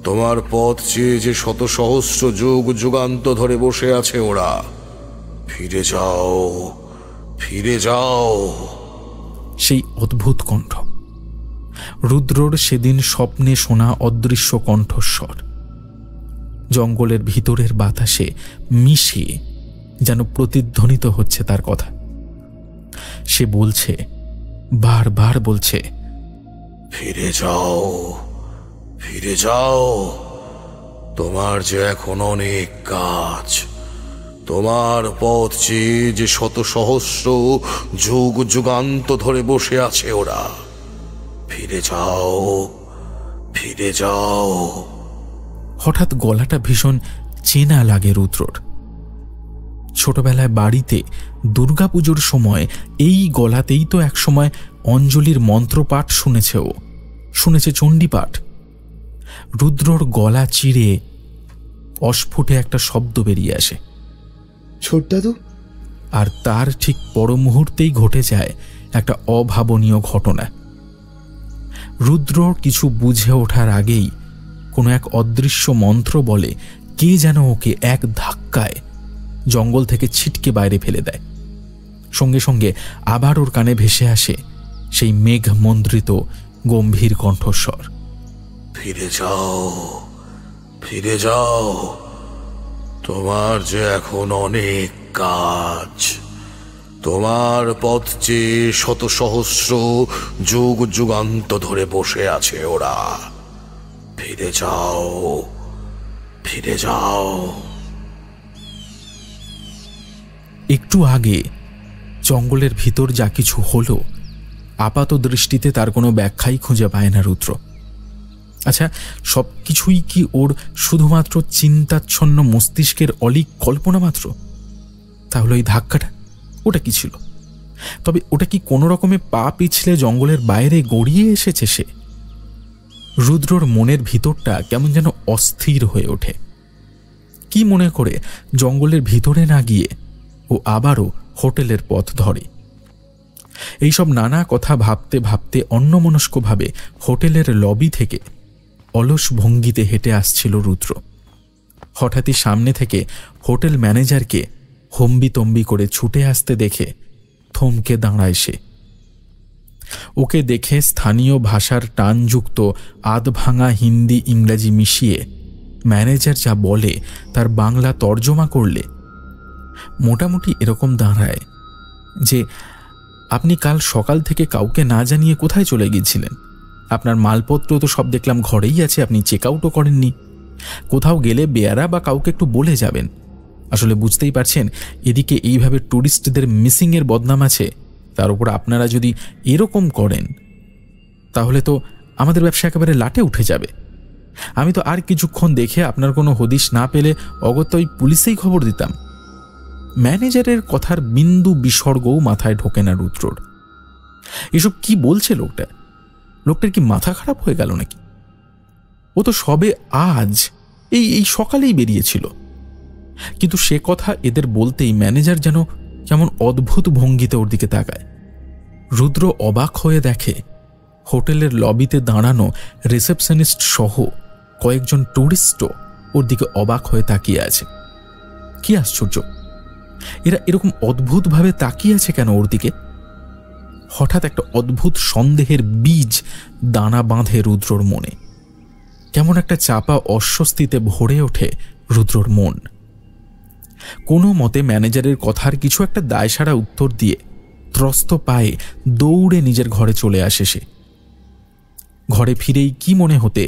তোমার পথ চেয়ে যে শত সহস্র যুগ যুগান্ত ধরে বসে আছে ওরা। ফিরে যাও, ফিরে যাও। সেই অদ্ভুত কণ্ঠ রুদ্রর সেদিন স্বপ্নে শোনা অদৃশ্য কণ্ঠস্বর জঙ্গলের ভিতরের বাতাসে মিশিয়ে যেন প্রতিধ্বনিত হচ্ছে তার কথা। সে বলছে, বারবার বলছে, ফিরে যাও, ফিরে যাও। তোমার যে এখন অনেক কাজ। তোমার পথ চেয়ে যে শত সহস্র যুগ যুগান্ত ধরে বসে আছে ওরা। ফিরে যাও, ফিরে যাও। হঠাৎ গলাটা ভীষণ চেনা লাগে রুদ্রর। ছোটবেলায় বাড়িতে দুর্গাপুজোর সময় এই গলাতেই তো একসময় অঞ্জলির মন্ত্রপাঠ শুনেছে ও, শুনেছে চণ্ডীপাঠ। রুদ্রর গলা চিরে অস্ফুটে একটা শব্দ বেরিয়ে আসে, ছোট দাদু। আর তার ঠিক পর মুহূর্তেই ঘটে যায় একটা অভাবনীয় ঘটনা। রুদ্র কিছু বুঝে ওঠার আগেই কোনো এক অদৃশ্য মন্ত্র বলে কে যেন ওকে এক ধাক্কায় জঙ্গল থেকে ছিটকে বাইরে ফেলে দেয়। সঙ্গে সঙ্গে আবার ওর কানে ভেসে আসে সেই মেঘ মন্দ্রিত গম্ভীর কণ্ঠস্বর, ফিরে যাও, ফিরে যাও। তোমার যে এখন অনেক কাজ। তোমার পথ চেয়ে শত সহস্র যুগ যুগান্ত ধরে বসে আছে ওরা। ফিরে যাও, ফিরে যাও। একটু আগে জঙ্গলের ভিতর যা কিছু হলো আপাত দৃষ্টিতে তার কোনো ব্যাখ্যাই খুঁজে পায় না রুদ্র। আচ্ছা, সব কিছুই কি ওর শুধুমাত্র চিন্তাচ্ছন্ন মস্তিষ্কের অলীক কল্পনা মাত্র? তাহলে ওই ধাক্কাটা ওটা কি ছিল? তবে ওটা কি কোনো রকমে পা পিছলে জঙ্গলের বাইরে গড়িয়ে এসেছে সে? রুদ্রর মনের ভিতরটা কেমন যেন অস্থির হয়ে ওঠে। কি মনে করে জঙ্গলের ভিতরে না গিয়ে ও আবারও হোটেলের পথ ধরে। এইসব নানা কথা ভাবতে ভাবতে অন্যমনস্কভাবে হোটেলের লবি থেকে অলস ভঙ্গিতে হেঁটে আসছিল রুদ্র। হঠাৎই সামনে থেকে হোটেল ম্যানেজারকে হম্বিতম্বি করে ছুটে আসতে দেখে থমকে দাঁড়ায় সে। ওকে দেখে স্থানীয় ভাষার টানযুক্ত আধভাঙা হিন্দি ইংরাজি মিশিয়ে ম্যানেজার যা বলে তার বাংলা তর্জমা করলে মোটামুটি এরকম দাঁড়ায়, যে আপনি কাল সকাল থেকে কাউকে না জানিয়ে কোথায় চলে গিয়েছিলেন? আপনার মালপত্র তো সব দেখলাম ঘরেই আছে, আপনি চেক আউটও করেননি। কোথাও গেলে বেয়ারা বা কাউকে একটু বলে যাবেন। আসলে বুঝতেই পারছেন, এদিকে এইভাবে ট্যুরিস্টদের মিসিংয়ের বদনাম আছে, তার উপর আপনারা যদি এরকম করেন তাহলে তো আমাদের ব্যবসা একেবারে লাটে উঠে যাবে। আমি তো আর কিছুক্ষণ দেখে আপনার কোনো হদিশ না পেলে অগত্যই পুলিশেই খবর দিতাম। ম্যানেজারের কথার বিন্দু বিসর্গও মাথায় ঢোকে না রুদ্রর। এসব কি বলছে লোকটা? লোকটার কি মাথা খারাপ হয়ে গেল নাকি? ও তো সবে আজ এই সকালেই বেরিয়েছিল। কিন্তু সে কথা এদের বলতেই ম্যানেজার যেন কেমন অদ্ভুত ভঙ্গিতে ওর দিকে তাকায়। রুদ্র অবাক হয়ে দেখে হোটেলের লবিতে দাঁড়ানো রিসেপশনিস্ট সহ কয়েকজন ট্যুরিস্টও ওর দিকে অবাক হয়ে তাকিয়ে আছে। কি আশ্চর্য, এরা এরকম অদ্ভুতভাবে তাকিয়ে আছে কেন ওর দিকে? হঠাৎ একটা অদ্ভুত সন্দেহের বীজ দানা বাঁধে রুদ্রর মনে। কেমন একটা চাপা অস্বস্তিতে ভরে ওঠে রুদ্রর মন। কোনো মতে ম্যানেজারের কথার কিছু একটা দায়সারা উত্তর দিয়ে ত্রস্ত পায়ে দৌড়ে নিজের ঘরে চলে আসে সে। ঘরে ফিরেই কি মনে হতে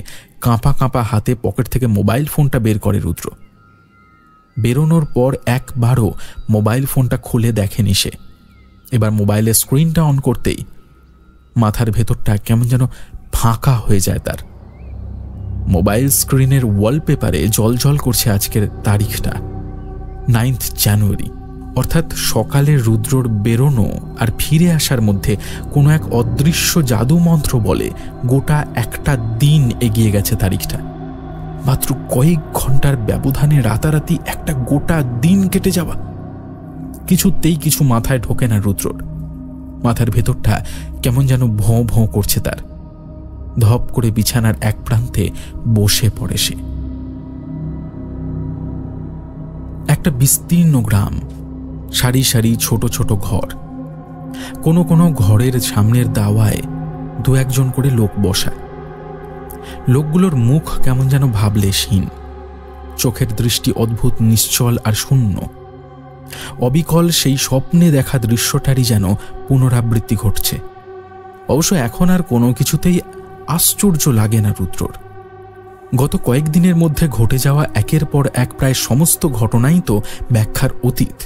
কাঁপা কাঁপা হাতে পকেট থেকে মোবাইল ফোনটা বের করে রুদ্র। বেরোনোর পর একবারও মোবাইল ফোনটা খুলে দেখেনি সে। এবার মোবাইলের স্ক্রিনটা অন করতেই মাথার ভেতরটা কেমন যেন ফাঁকা হয়ে যায় তার। মোবাইল স্ক্রিনের ওয়ালপেপারে জলজল করছে আজকের তারিখটা, 9 জানুয়ারি। অর্থাৎ সকালে রুদ্রর বেরোনো আর ফিরে আসার মধ্যে কোনো এক অদৃশ্য জাদু মন্ত্র বলে গোটা একটা দিন এগিয়ে গেছে তারিখটা। মাত্র কয়েক ঘন্টার ব্যবধানে রাতারাতি একটা গোটা দিন কেটে যাওয়া। কিছুতেই কিছু মাথায় ঢোকে না রুদ্রর। মাথার ভেতরটা কেমন যেন ভোঁ ভোঁ করছে তার। ধপ করে বিছানার এক প্রান্তে বসে পড়ে সে। একটা বিস্তীর্ণ গ্রাম, সারি সারি ছোট ছোট ঘর। কোনো কোনো ঘরের সামনের দাওয়ায় দু একজন করে লোক বসা। লোকগুলোর মুখ কেমন যেন ভাবলেশহীন, চোখের দৃষ্টি অদ্ভুত নিশ্চল আর শূন্য। অবিকল সেই স্বপ্নে দেখা দৃশ্যটারই যেন পুনরাবৃত্তি ঘটছে। অবশ্য এখন আর কোনো কিছুতেই আশ্চর্য লাগে না রুদ্রর। গত কয়েকদিনের মধ্যে ঘটে যাওয়া একের পর এক প্রায় সমস্ত ঘটনাই তো ব্যাখ্যার অতীত।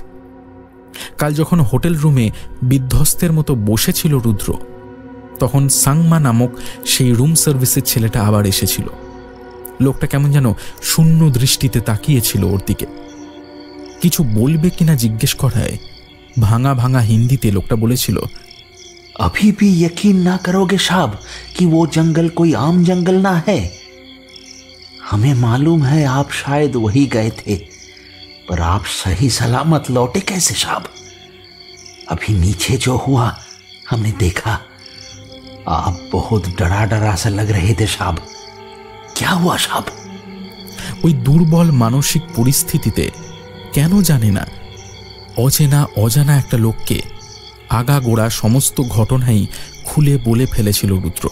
কাল যখন হোটেল রুমে বিধ্বস্তের মতো বসেছিল রুদ্র, তখন সাংমা নামক সেই রুম সার্ভিসের ছেলেটা আবার এসেছিল। লোকটা কেমন যেন শূন্য দৃষ্টিতে তাকিয়েছিল ওর দিকে। কিছু বলবে কিনা জিজ্ঞেস করায় ভাঙা ভাঙা হিন্দিতে লোকটা বলেছিল, अभी भी यकीन ना करोगे साहब कि वो जंगल कोई आम जंगल ना है। हमें मालूम है आप शायद वही गए थे, पर आप सही सलामत लौटे कैसे साहब? अभी नीचे जो हुआ हमने देखा, आप बहुत डरा डरा सा लग रहे थे साहब। क्या हुआ साहब? ওই দুর্বল মানসিক পরিস্থিতিতে কেন জানে না অচেনা অজানা একটা লোককে আগাগোড়া সমস্ত ঘটনাই খুলে বলে ফেলেছিল রুদ্র।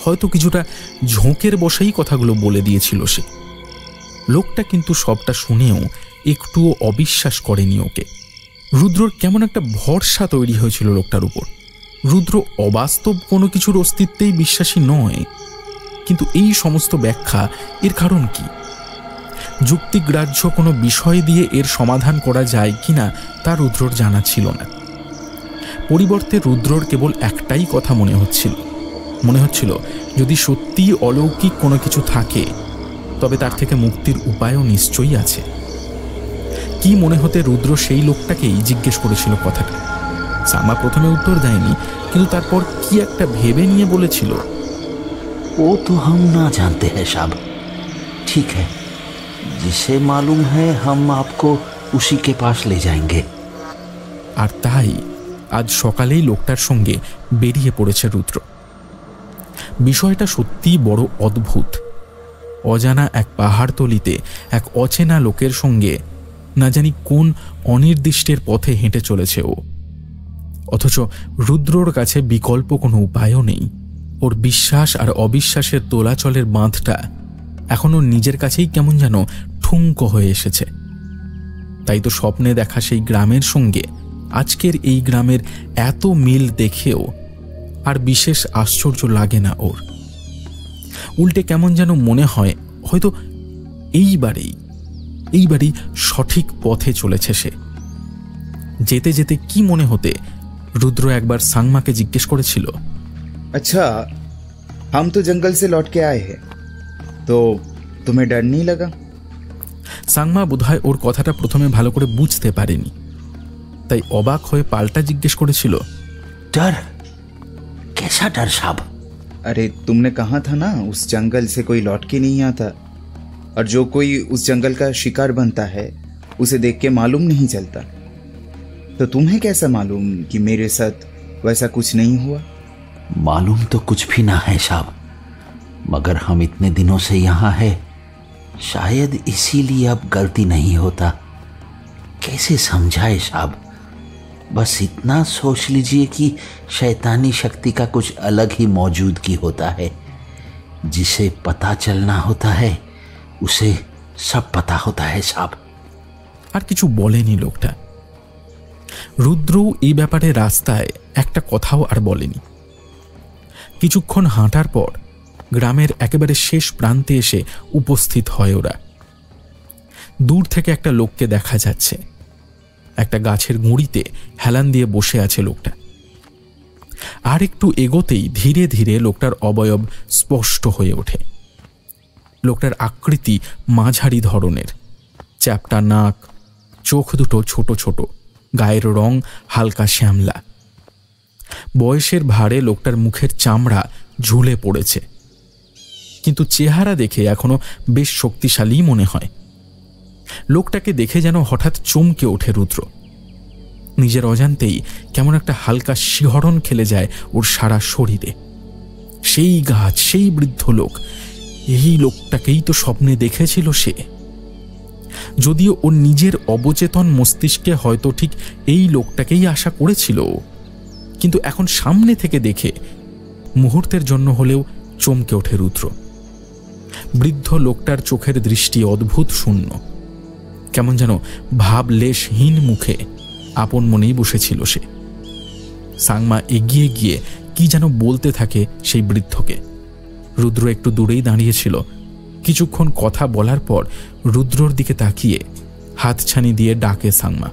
হয়তো কিছুটা ঝোঁকের বসেই কথাগুলো বলে দিয়েছিল সে। লোকটা কিন্তু সবটা শুনেও একটুও অবিশ্বাস করেনি ওকে। রুদ্রর কেমন একটা ভরসা তৈরি হয়েছিল লোকটার উপর। রুদ্র অবাস্তব কোনো কিছুর অস্তিত্বেই বিশ্বাসী নয়, কিন্তু এই সমস্ত ব্যাখ্যা এর কারণ কি? যুক্তিগ্রাহ্য কোনো বিষয় দিয়ে এর সমাধান করা যায় কিনা তা রুদ্রর জানা ছিল না। পরিবর্তে রুদ্রর কেবল একটাই কথা মনে হচ্ছিল যদি সত্যিই অলৌকিক কোনো কিছু থাকে তবে তার থেকে মুক্তির উপায়ও নিশ্চয়ই আছে। কি মনে হতে রুদ্র সেই লোকটাকেই জিজ্ঞেস করেছিল কথাটা। সামা প্রথমে উত্তর দেয়নি, কিন্তু তারপর কি একটা ভেবে নিয়ে বলেছিল, वो तो हम ना जानते हैं साहब। ठीक है, जिसे मालूम है हम आपको उसी के पास ले जाएंगे। আর তাই আজ সকালেই লোকটার সঙ্গে বেরিয়ে পড়েছে রুদ্র। বিষয়টা সত্যিই বড় অদ্ভুত। অজানা এক পাহাড়তলিতে এক অচেনা লোকের সঙ্গে না জানি কোন অনির্দিষ্টের পথে হেঁটে চলেছে ও। অথচ রুদ্রর কাছে বিকল্প কোনো উপায়ও নেই। ওর বিশ্বাস আর অবিশ্বাসের দোলাচলের বাঁধটা এখনো নিজের কাছেই কেমন যেন ঠুনকো হয়ে এসেছে। তাই তো স্বপ্নে দেখা সেই গ্রামের সঙ্গে আজকের এই গ্রামের এত মিল দেখেও আর বিশেষ আশ্চর্য লাগে না ওর। উল্টে কেমন যেন মনে হয় হয়তো এইবারেই সঠিক পথে চলেছে সে। যেতে যেতে কি মনে হতে রুদ্র একবার সাংমাকে জিজ্ঞেস করেছিল, अच्छा हम तो जंगल से लौट के आए हैं तो तुम्हें डर नहीं लगा? সাংমা বোধহয় ওর কথাটা প্রথমে ভালো করে বুঝতে পারেনি, তাই অবাক হয়ে পাল্টা জিজ্ঞেস করেছিল, डर? कैसा डर साहब? अरे तुमने कहा था ना उस जंगल से कोई लौट के नहीं आता, और जो कोई उस जंगल का शिकार बनता है उसे देख के मालूम नहीं चलता। तो तुम्हें कैसा मालूम कि मेरे साथ वैसा कुछ नहीं हुआ? मालूम तो कुछ भी ना है साहब, मगर हम इतने दिनों से यहाँ है, शायद इसीलिए अब गलती नहीं होता। कैसे समझाए साहब? बस इतना सोच लीजिए कि शैतानी शक्ति का कुछ अलग ही मौजूदगी होता है। जिसे पता चलना होता है उसे सब पता होता है साहब। আর কিছু বলেনি লোকটা। রুদ্রও এই ব্যাপারে রাস্তায় একটা কথাও আর বলেনি। কিছুক্ষণ হাঁটার পর গ্রামের একেবারে শেষ প্রান্তে এসে উপস্থিত হয় ওরা। দূর থেকে একটা লোককে দেখা যাচ্ছে। একটা গাছের গুঁড়িতে হেলান দিয়ে বসে আছে লোকটা। আর একটু এগোতেই ধীরে ধীরে লোকটার অবয়ব স্পষ্ট হয়ে ওঠে। লোকটার আকৃতি মাঝারি ধরনের, চ্যাপ্টা নাক, চোখ দুটো ছোট ছোট, গায়ের রং হালকা শ্যামলা। বয়সের ভারে লোকটার মুখের চামড়া ঝুলে পড়েছে, কিন্তু চেহারা দেখে এখনো বেশ শক্তিশালী মনে হয়। লোকটাকে দেখে যেন হঠাৎ চমকে ওঠে রুদ্র। নিজের অজান্তেই কেমন একটা হালকা শিহরণ খেলে যায় ওর সারা শরীরে। সেই গাছ, সেই বৃদ্ধ লোক, এই লোকটাকেই তো স্বপ্নে দেখেছিল সে। যদিও ওর নিজের অবচেতন মস্তিষ্কে হয়তো ঠিক এই লোকটাকেই আশা করেছিল, কিন্তু এখন সামনে থেকে দেখে মুহূর্তের জন্য হলেও চমকে ওঠে রুদ্র। বৃদ্ধ লোকটার চোখের দৃষ্টি অদ্ভুত শূন্য, কেমন যেন ভাবলেশহীন মুখে আপন মনেই বসেছিল সে। সাংমা এগিয়ে গিয়ে কি যেন বলতে থাকে সেই বৃদ্ধকে। রুদ্র একটু দূরেই দাঁড়িয়েছিল। কিছুক্ষণ কথা বলার পর রুদ্রর দিকে তাকিয়ে হাতছানি দিয়ে ডাকে সাংমা।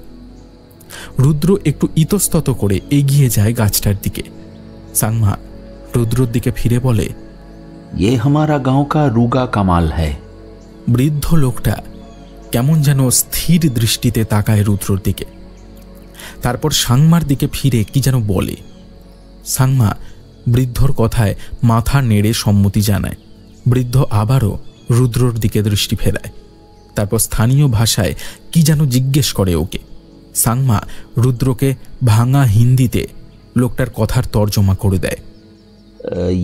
রুদ্র একটু ইতস্তত করে এগিয়ে যায় গাছটার দিকে। সাংমা রুদ্রর দিকে ফিরে বলে, ये हमारा गांव का रूगा कमाल है। বৃদ্ধ লোকটা কেমন যেন স্থির দৃষ্টিতে তাকায় রুদ্রর দিকে, তারপর সাংমার দিকে ফিরে কি যেন বলে। সাংমা বৃদ্ধর কথায় মাথা নেড়ে সম্মতি জানায়। বৃদ্ধ আবারও রুদ্রর দিকে দৃষ্টি ফেরায়, তারপর স্থানীয় ভাষায় কি যেন জিজ্ঞেস করে ওকে। সাংমা রুদ্রকে ভাঙা হিন্দিতে লোকটার কথার তর্জমা করে দেয়।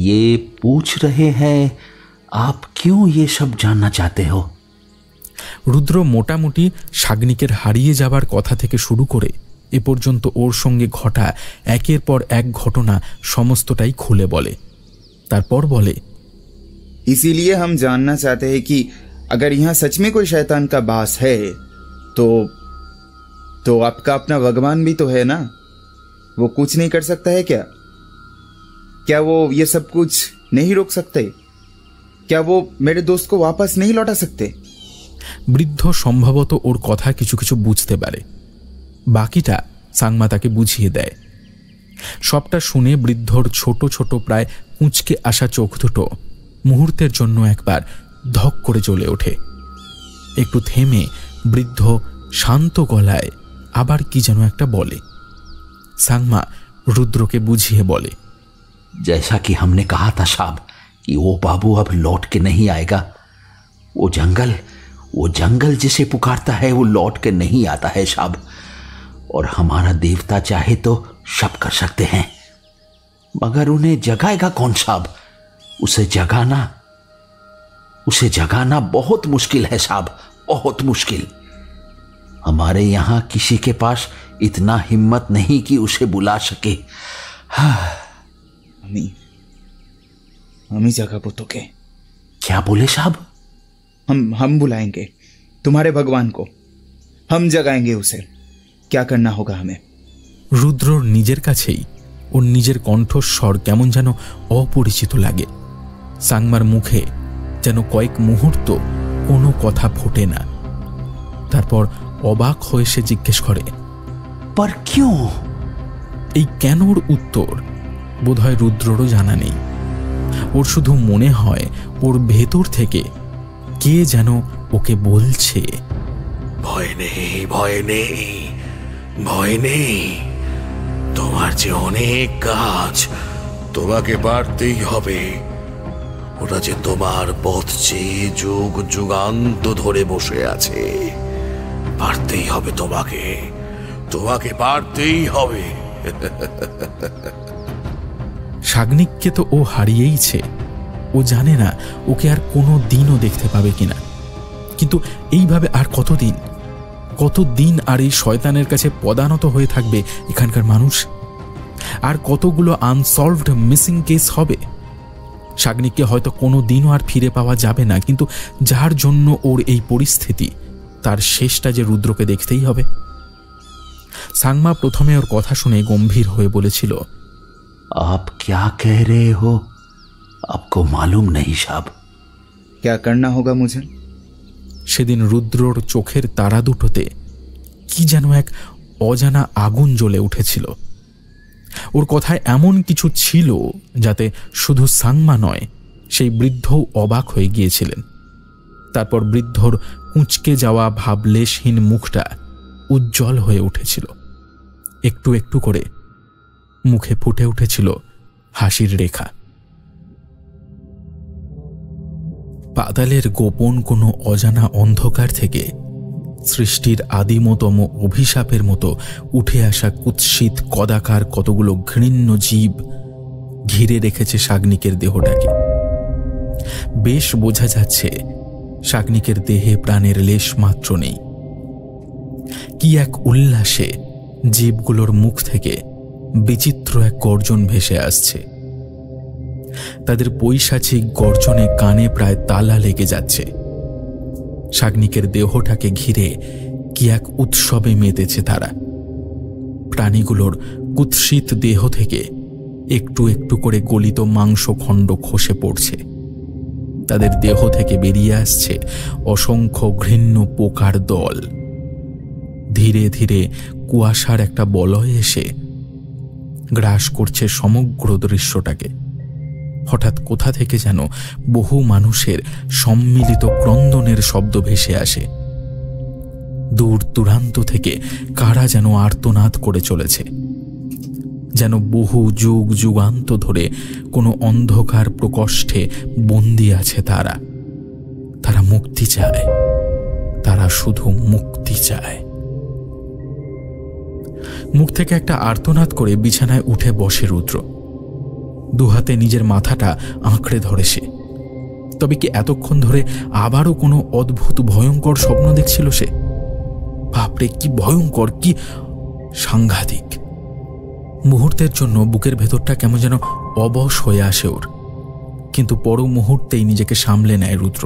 ये पूछ रहे हैं आप क्यों ये सब जानना चाहते हो? রুদ্র মোটামুটি শাগনিকের হারিয়ে যাবার কথা থেকে শুরু করে এ পর্যন্ত ওর সঙ্গে ঘটা একের পর এক ঘটনা সমস্তটাই খুলে বলে। তারপর বলে, इसीलिए हम जानना चाहते हैं कि अगर यहाँ सच में कोई शैतान का बास है तो आपका अपना भगवान भी तो है ना, वो कुछ नहीं कर सकता है क्या? क्या वो ये सब कुछ नहीं रोक सकते? क्या वो मेरे दोस्त को वापस नहीं लौटा सकते? বৃদ্ধ সম্ভবত ওর কথা কিছু কিছু বুঝতে পারে, বাকিটা সাংমা তাকে বুঝিয়ে দেয়। সবটা শুনে বৃদ্ধর ছোট ছোট প্রায় কুঁচকে আসা চোখ দুটো মুহূর্তের জন্য একবার ধক করে জ্বলে ওঠে। একটু থেমে বৃদ্ধ শান্ত গলায় আবার কি যেন একটা বলে। সাংমা রুদ্রকে বুঝিয়ে বলে, जैसा कि हमने कहा था साहब कि वो बाबू अब लौट के नहीं आएगा। वो जंगल जिसे पुकारता है वो लौट के नहीं आता है साहब, और हमारा देवता चाहे तो सब कर सकते हैं, मगर उन्हें जगाएगा कौन साहब? उसे जगाना बहुत मुश्किल है साहब, बहुत मुश्किल। हमारे यहाँ किसी के पास इतना हिम्मत नहीं कि उसे बुला सके। हमी जगह पुतो के। क्या बोले साहब? हम बुलाएंगे तुम्हारे भगवान को, हम जगाएंगे उसे। क्या करना होगा हमें? রুদ্রর নিজের কাছেই ওর নিজের কণ্ঠস্বর কেমন যেন অপরিচিত লাগে। সাংমার মুখে যেন কয়েক মুহূর্ত কোনো কথা ফোটে না। তারপর অবাক হয়ে সে জিজ্ঞেস করে, पर क्यों? এই কেনর উত্তর বোধহয় রুদ্ররও জানা নেই। ওর শুধু মনে হয় ওর ভেতর থেকে কে যেন ওকে বলছে, ভয় নেই, ভয় নেই, ভয় নেই। তোমার যে অনেক কাজ, তোমাকে পারতেই হবে। ওরা যে তোমার পথ চেয়ে যুগ যুগান্ত ধরে বসে আছে। পারতেই হবে তোমাকে, তোমাকে পারতেই হবে। শাগনিককে তো ও হারিয়েইছে। ও জানে না ওকে আর কোনো দিনও দেখতে পাবে কিনা। কিন্তু এইভাবে আর কতদিন কতদিন আর এই শয়তানের কাছে পদানত হয়ে থাকবে এখানকার মানুষ? আর কতগুলো আনসলভড মিসিং কেস হবে? শাগনিককে হয়তো কোনো দিনও আর ফিরে পাওয়া যাবে না, কিন্তু যার জন্য ওর এই পরিস্থিতি, তার শেষটা যে রুদ্রকে দেখতেই হবে। সাংমা প্রথমে ওর কথা শুনে গম্ভীর হয়ে বলেছিল, आप क्या कह रहे हो? आपको मालूम नहीं साहब। क्या करना होगा मुझे? সেদিন রুদ্রর চোখের তারা দুটোতে কি যেন এক অজানা আগুন জ্বলে উঠেছিল। ওর কথায় এমন কিছু ছিল যাতে শুধু সাংমা নয়, সেই বৃদ্ধও অবাক হয়ে গিয়েছিলেন। তারপর বৃদ্ধর কুঁচকে যাওয়া ভাবলেশহীন মুখটা উজ্জ্বল হয়ে উঠেছিল। একটু একটু করে মুখে ফুটে উঠেছিল হাসির রেখা। পাতালের গোপন কোনো অজানা অন্ধকার থেকে সৃষ্টির আদিমতম অভিশাপের মতো উঠে আসা কুৎসিত কদাকার কতগুলো ঘৃণ্য জীব ঘিরে রেখেছে শাগনিকের দেহটাকে। বেশ বোঝা যাচ্ছে শাগনিকের দেহে প্রাণের লেশ মাত্র নেই। কি এক উল্লাসে জীবগুলোর মুখ থেকে বিচিত্র এক গর্জন ভেসে আসছে। তাদের পৈশাচিক গর্জনে কানে প্রায় তালা লেগে যাচ্ছে। শাগনিকের দেহটাকে ঘিরে কি এক উৎসবে মেতেছে তারা। প্রাণীগুলোর কুৎসিত দেহ থেকে একটু একটু করে গলিত মাংসখণ্ড খসে পড়ছে। তাদের দেহ থেকে বেরিয়ে আসছে অসংখ্য ঘৃণ্য পোকার দল। ধীরে ধীরে কুয়াশার একটা বলয় এসে গ্রাস করছে সমগ্র দৃশ্যটাকে। হঠাৎ কোথা থেকে যেন বহু মানুষের সম্মিলিত ক্রন্দনের শব্দ ভেসে আসে। দূর দূরান্ত থেকে কারা যেন আর্তনাদ করে চলেছে, যেন বহু যুগ যুগান্ত ধরে কোনো অন্ধকার প্রকোষ্ঠে বন্দী আছে তারা। তারা মুক্তি চায়, তারা শুধু মুক্তি চায়। মুখ থেকে একটা আর্তনাদ করে বিছানায় উঠে বসে রুদ্র। দুহাতে নিজের মাথাটা আঁকড়ে ধরে সে। তবে কি এতক্ষণ ধরে আবারও কোনো অদ্ভুত ভয়ঙ্কর স্বপ্ন দেখছিল সে? বাপরে, কি ভয়ঙ্কর, কি সাংঘাতিক! মুহূর্তের জন্য বুকের ভেতরটা কেমন যেন অবশ হয়ে আসে ওর। কিন্তু পর মুহূর্তেই নিজেকে সামলে নেয় রুদ্র।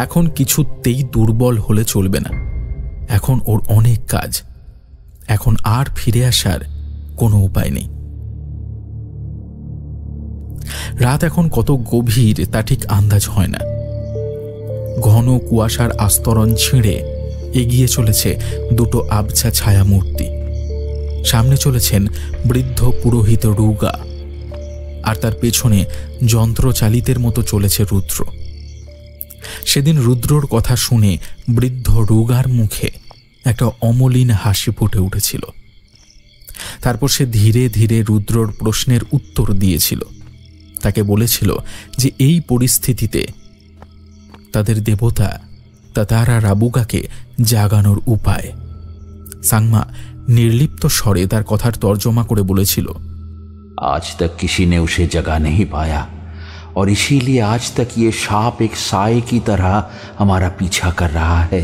এখন কিছুতেই দুর্বল হলে চলবে না। এখন ওর অনেক কাজ। এখন আর ফিরে আসার কোনো উপায় নেই। রাত এখন কত গভীর তা ঠিক আন্দাজ হয় না। ঘন কুয়াশার আস্তরণ ছিঁড়ে এগিয়ে চলেছে দুটো আবছা ছায়া মূর্তি। সামনে চলেছেন বৃদ্ধ পুরোহিত রুগা, আর তার পেছনে যন্ত্রচালিতের মতো চলেছে রুদ্র। সেদিন রুদ্রর কথা শুনে বৃদ্ধ রুগার মুখে একটা অমলিন হাসি ফুটে উঠেছিল। তারপর সে ধীরে ধীরে রুদ্রর প্রশ্নের উত্তর দিয়েছিল। তাকে বলেছিল যে এই পরিস্থিতিতে তাদের দেবতা তাতারা রাবুগাকে জাগানোর উপায়। সাংমা निर्लिप्त स्वरे तार कथार तर्जमा करे बोलेछिलो, आज तक किसी ने उसे जगा नहीं पाया और इसीलिए आज तक ये सांप एक साए की तरह हमारा पीछा कर रहा है,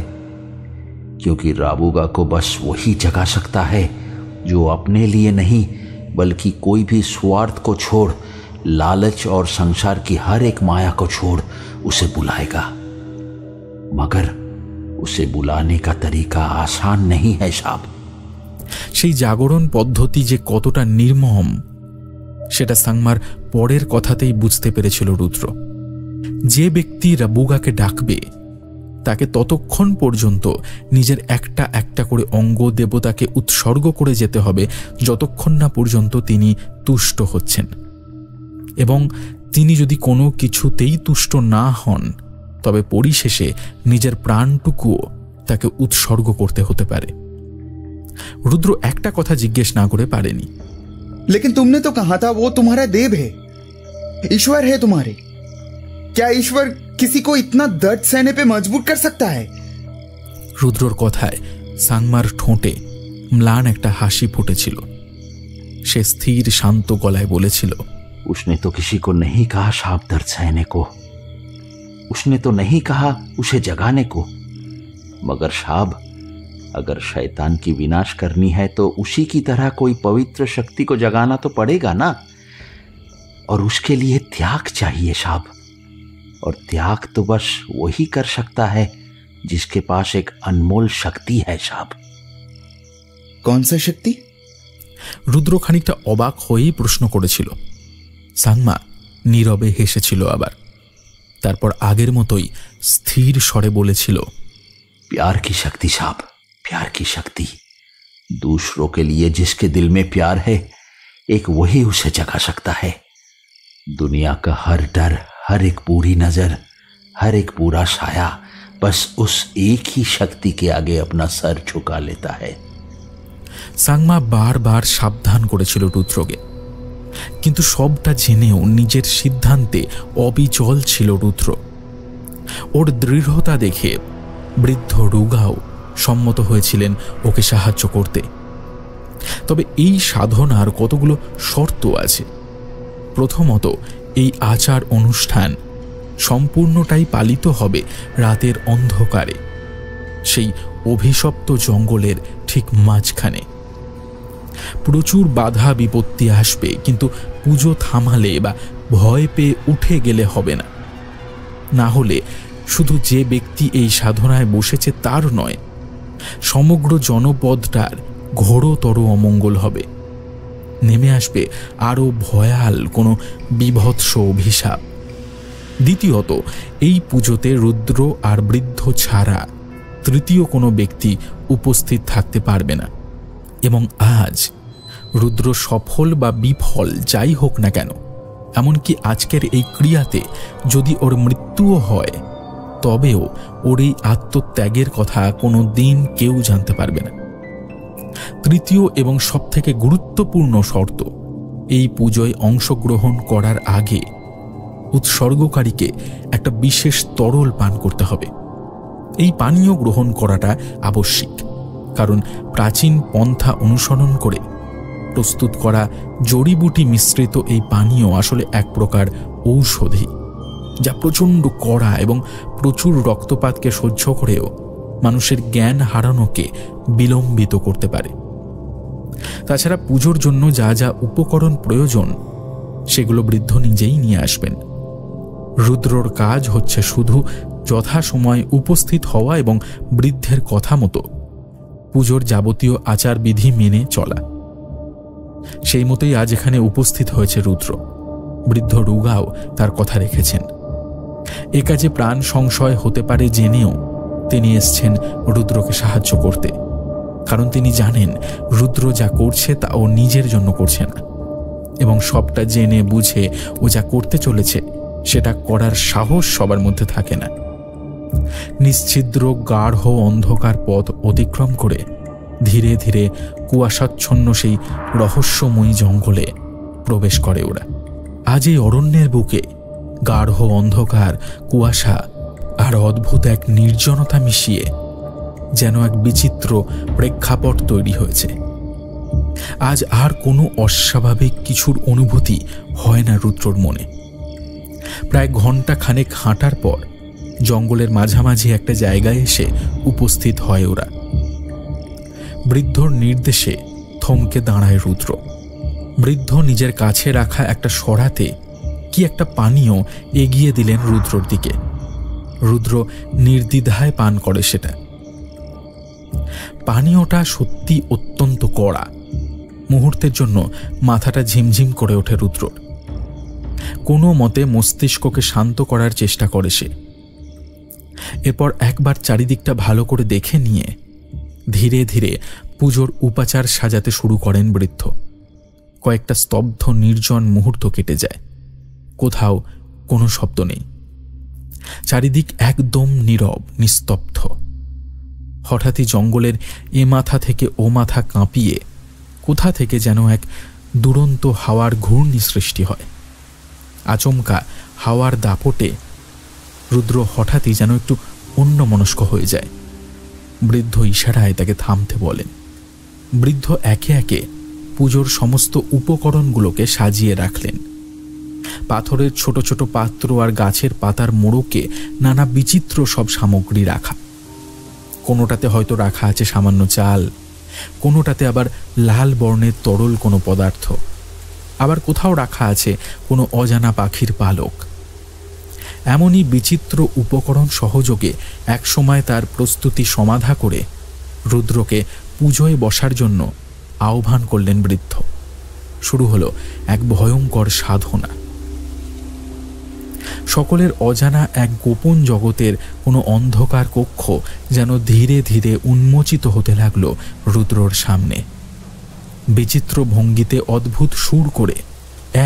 क्योंकि राबुगा को बस वही जगा सकता है जो अपने लिए नहीं बल्कि कोई भी स्वार्थ को छोड़, लालच और संसार की हर एक माया को छोड़ उसे बुलाएगा। मगर उसे बुलाने का तरीका आसान नहीं है साहब। সেই জাগরণ পদ্ধতি যে কতটা নির্মম সেটা সাংমার পরের কথাতেই বুঝতে পেরেছিল রুদ্র। যে ব্যক্তি রাবুগাকে ডাকবে তাকে ততক্ষণ পর্যন্ত নিজের একটা একটা করে অঙ্গ দেবতাকে উৎসর্গ করে যেতে হবে যতক্ষণ না পর্যন্ত তিনি তুষ্ট হচ্ছেন, এবং তিনি যদি কোনো কিছুতেই তুষ্ট না হন তবে পরিশেষে নিজের প্রাণটুকুও তাকে উৎসর্গ করতে হতে পারে। রুদ্র একটা কথা জিজ্ঞেস না করে পারেনি। लेकिन तुमने तो कहा था वो तुम्हारा देव है, ईश्वर है तुम्हारे। क्या ईश्वर किसी को इतना दर्द सहने पे मजबूर कर सकता है? রুদ্রর কথায় সাংমার ঠোঁটে ম্লান একটা হাসি ফুটেছিল। সে স্থির শান্ত গলায় বলেছিল, उसने तो किसी को नहीं कहा साहब दर्द सहने को, उसने तो नहीं कहा उसे जगाने को, मगर साहब अगर शैतान की विनाश करनी है तो उसी की तरह कोई पवित्र शक्ति को जगाना तो पड़ेगा ना, और उसके लिए त्याग चाहिए साहब, और त्याग तो बस वही कर सकता है जिसके पास एक अनमोल शक्ति है साहब। कौन सा शक्ति? রুদ্র খানিকটা অবাক হয়েই প্রশ্ন করেছিল। সাংমা নীরবে হেসেছিল আবার। তারপর আগের মতোই স্থির স্বরে বলেছিল, प्यार की शक्ति साहब, प्यार की शक्ति। दूसरों के लिए जिसके दिल में प्यार है एक वही उसे जगा सकता है। दुनिया का हर डर, हर एक बुरी नजर, हर एक बुरा साया बस उस एक ही शक्ति के आगे अपना सर झुका लेता है। সাংমা বারবার সাবধান করেছিল রুদ্রকে, কিন্তু সবটা জেনেও নিজের সিদ্ধান্তে অবিচল ছিল রুদ্র। ওর দৃঢ়তা দেখে বৃদ্ধ রুগাও সম্মত হয়েছিলেন ওকে সাহায্য করতে। তবে এই সাধনার কতগুলো শর্ত আছে। প্রথমত, এই আচার অনুষ্ঠান সম্পূর্ণটাই পালিত হবে রাতের অন্ধকারে, সেই অভিশপ্ত জঙ্গলের ঠিক মাঝখানে। প্রচুর বাধা বিপত্তি আসবে, কিন্তু পুজো থামালে বা ভয় পেয়ে উঠে গেলে হবে না। না হলে শুধু যে ব্যক্তি এই সাধনায় বসেছে তার নয়, সমগ্র জনপদটার ঘোরতর অমঙ্গল হবে। নেমে আসবে আরও ভয়াল কোনো বিভৎস অভিশাপ। দ্বিতীয়ত, এই পুজোতে রুদ্র আর বৃদ্ধ ছাড়া তৃতীয় কোনো ব্যক্তি উপস্থিত থাকতে পারবে না, এবং আজ রুদ্র সফল বা বিফল যাই হোক না কেন, এমনকি আজকের এই ক্রিয়াতে যদি ওর মৃত্যুও হয়, তবেও ওর এই আত্মত্যাগের কথা কোনো দিন কেউ জানতে পারবে না। তৃতীয় এবং সবথেকে গুরুত্বপূর্ণ শর্ত, এই পুজোয় অংশগ্রহণ করার আগে উৎসর্গকারীকে একটা বিশেষ তরল পান করতে হবে। এই পানীয় গ্রহণ করাটা আবশ্যিক, কারণ প্রাচীন পন্থা অনুসরণ করে প্রস্তুত করা জড়িবুটি মিশ্রিত এই পানীয় আসলে এক প্রকার ঔষধি, যা প্রচণ্ড কড়া এবং প্রচুর রক্তপাতকে সহ্য করেও মানুষের জ্ঞান হারানোকে বিলম্বিত করতে পারে। তাছাড়া পুজোর জন্য যা যা উপকরণ প্রয়োজন সেগুলো বৃদ্ধ নিজেই নিয়ে আসবেন। রুদ্রর কাজ হচ্ছে শুধু যথাসময়ে উপস্থিত হওয়া এবং বৃদ্ধের কথা মতো পুজোর যাবতীয় আচার বিধি মেনে চলা। সেই মতোই আজ এখানে উপস্থিত হয়েছে রুদ্র। বৃদ্ধ রুগাও তার কথা রেখেছেন। এ কাজে প্রাণ সংশয় হতে পারে জেনেও তিনি এসছেন রুদ্রকে সাহায্য করতে, কারণ তিনি জানেন রুদ্র যা করছে তা ও নিজের জন্য করছে না, এবং সবটা জেনে বুঝে ও যা করতে চলেছে সেটা করার সাহস সবার মধ্যে থাকে না। নিশ্ছিদ্র গাঢ় অন্ধকার পথ অতিক্রম করে ধীরে ধীরে কুয়াশাচ্ছন্ন সেই রহস্যময়ী জঙ্গলে প্রবেশ করে ওরা। আজ এই অরণ্যের বুকে গাঢ় অন্ধকার, কুয়াশা আর অদ্ভুত এক নির্জনতা মিশিয়ে যেন এক বিচিত্র প্রেক্ষাপট তৈরি হয়েছে। আজ আর কোনো অস্বাভাবিক কিছুর অনুভূতি হয় না রুদ্রর মনে। প্রায় ঘন্টা খানেক হাঁটার পর জঙ্গলের মাঝামাঝি একটা জায়গায় এসে উপস্থিত হয় ওরা। বৃদ্ধর নির্দেশে থমকে দাঁড়ায় রুদ্র। বৃদ্ধ নিজের কাছে রাখা একটা সরাতে কি একটা পানীয় এগিয়ে দিলেন রুদ্রর দিকে। রুদ্র নির্দ্বিধায় পান করে সেটা। পানীয়টা সত্যি অত্যন্ত কড়া। মুহূর্তের জন্য মাথাটা ঝিমঝিম করে ওঠে রুদ্রর। কোনো মতে মস্তিষ্ককে শান্ত করার চেষ্টা করে সে। এরপর একবার চারিদিকটা ভালো করে দেখে নিয়ে ধীরে ধীরে পুজোর উপাচার সাজাতে শুরু করেন বৃদ্ধ। কয়েকটা স্তব্ধ নির্জন মুহূর্ত কেটে যায়, কোথাও কোনো শব্দ নেই, চারিদিক একদম নীরব নিস্তব্ধ। হঠাৎই জঙ্গলের এ মাথা থেকে ও মাথা কাঁপিয়ে কোথা থেকে যেন এক দুরন্ত হাওয়ার ঘূর্ণি সৃষ্টি হয়। আচমকা হাওয়ার দাপটে রুদ্র হঠাৎই যেন একটু অন্যমনস্ক হয়ে যায়। বৃদ্ধ ইশারায় তাকে থামতে বলেন। বৃদ্ধ একে একে পুজোর সমস্ত উপকরণগুলোকে সাজিয়ে রাখলেন। পাথরের ছোট ছোট পাত্র আর গাছের পাতার মোড়কে নানা বিচিত্র সব সামগ্রী রাখা। কোনোটাতে হয়তো রাখা আছে সামান্য চাল, কোনোটাতে আবার লাল বর্ণের তরল কোনো পদার্থ, আবার কোথাও রাখা আছে কোনো অজানা পাখির পালক। এমনই বিচিত্র উপকরণ সহযোগে একসময় তার প্রস্তুতি সমাধা করে রুদ্রকে পুজোয় বসার জন্য আহ্বান করলেন বৃদ্ধ। শুরু হলো এক ভয়ঙ্কর সাধনা। সকলের অজানা এক গোপন জগতের কোনো অন্ধকার কক্ষ যেন ধীরে ধীরে উন্মোচিত হতে লাগল রুদ্রর সামনে। বিচিত্র ভঙ্গিতে অদ্ভুত সুর করে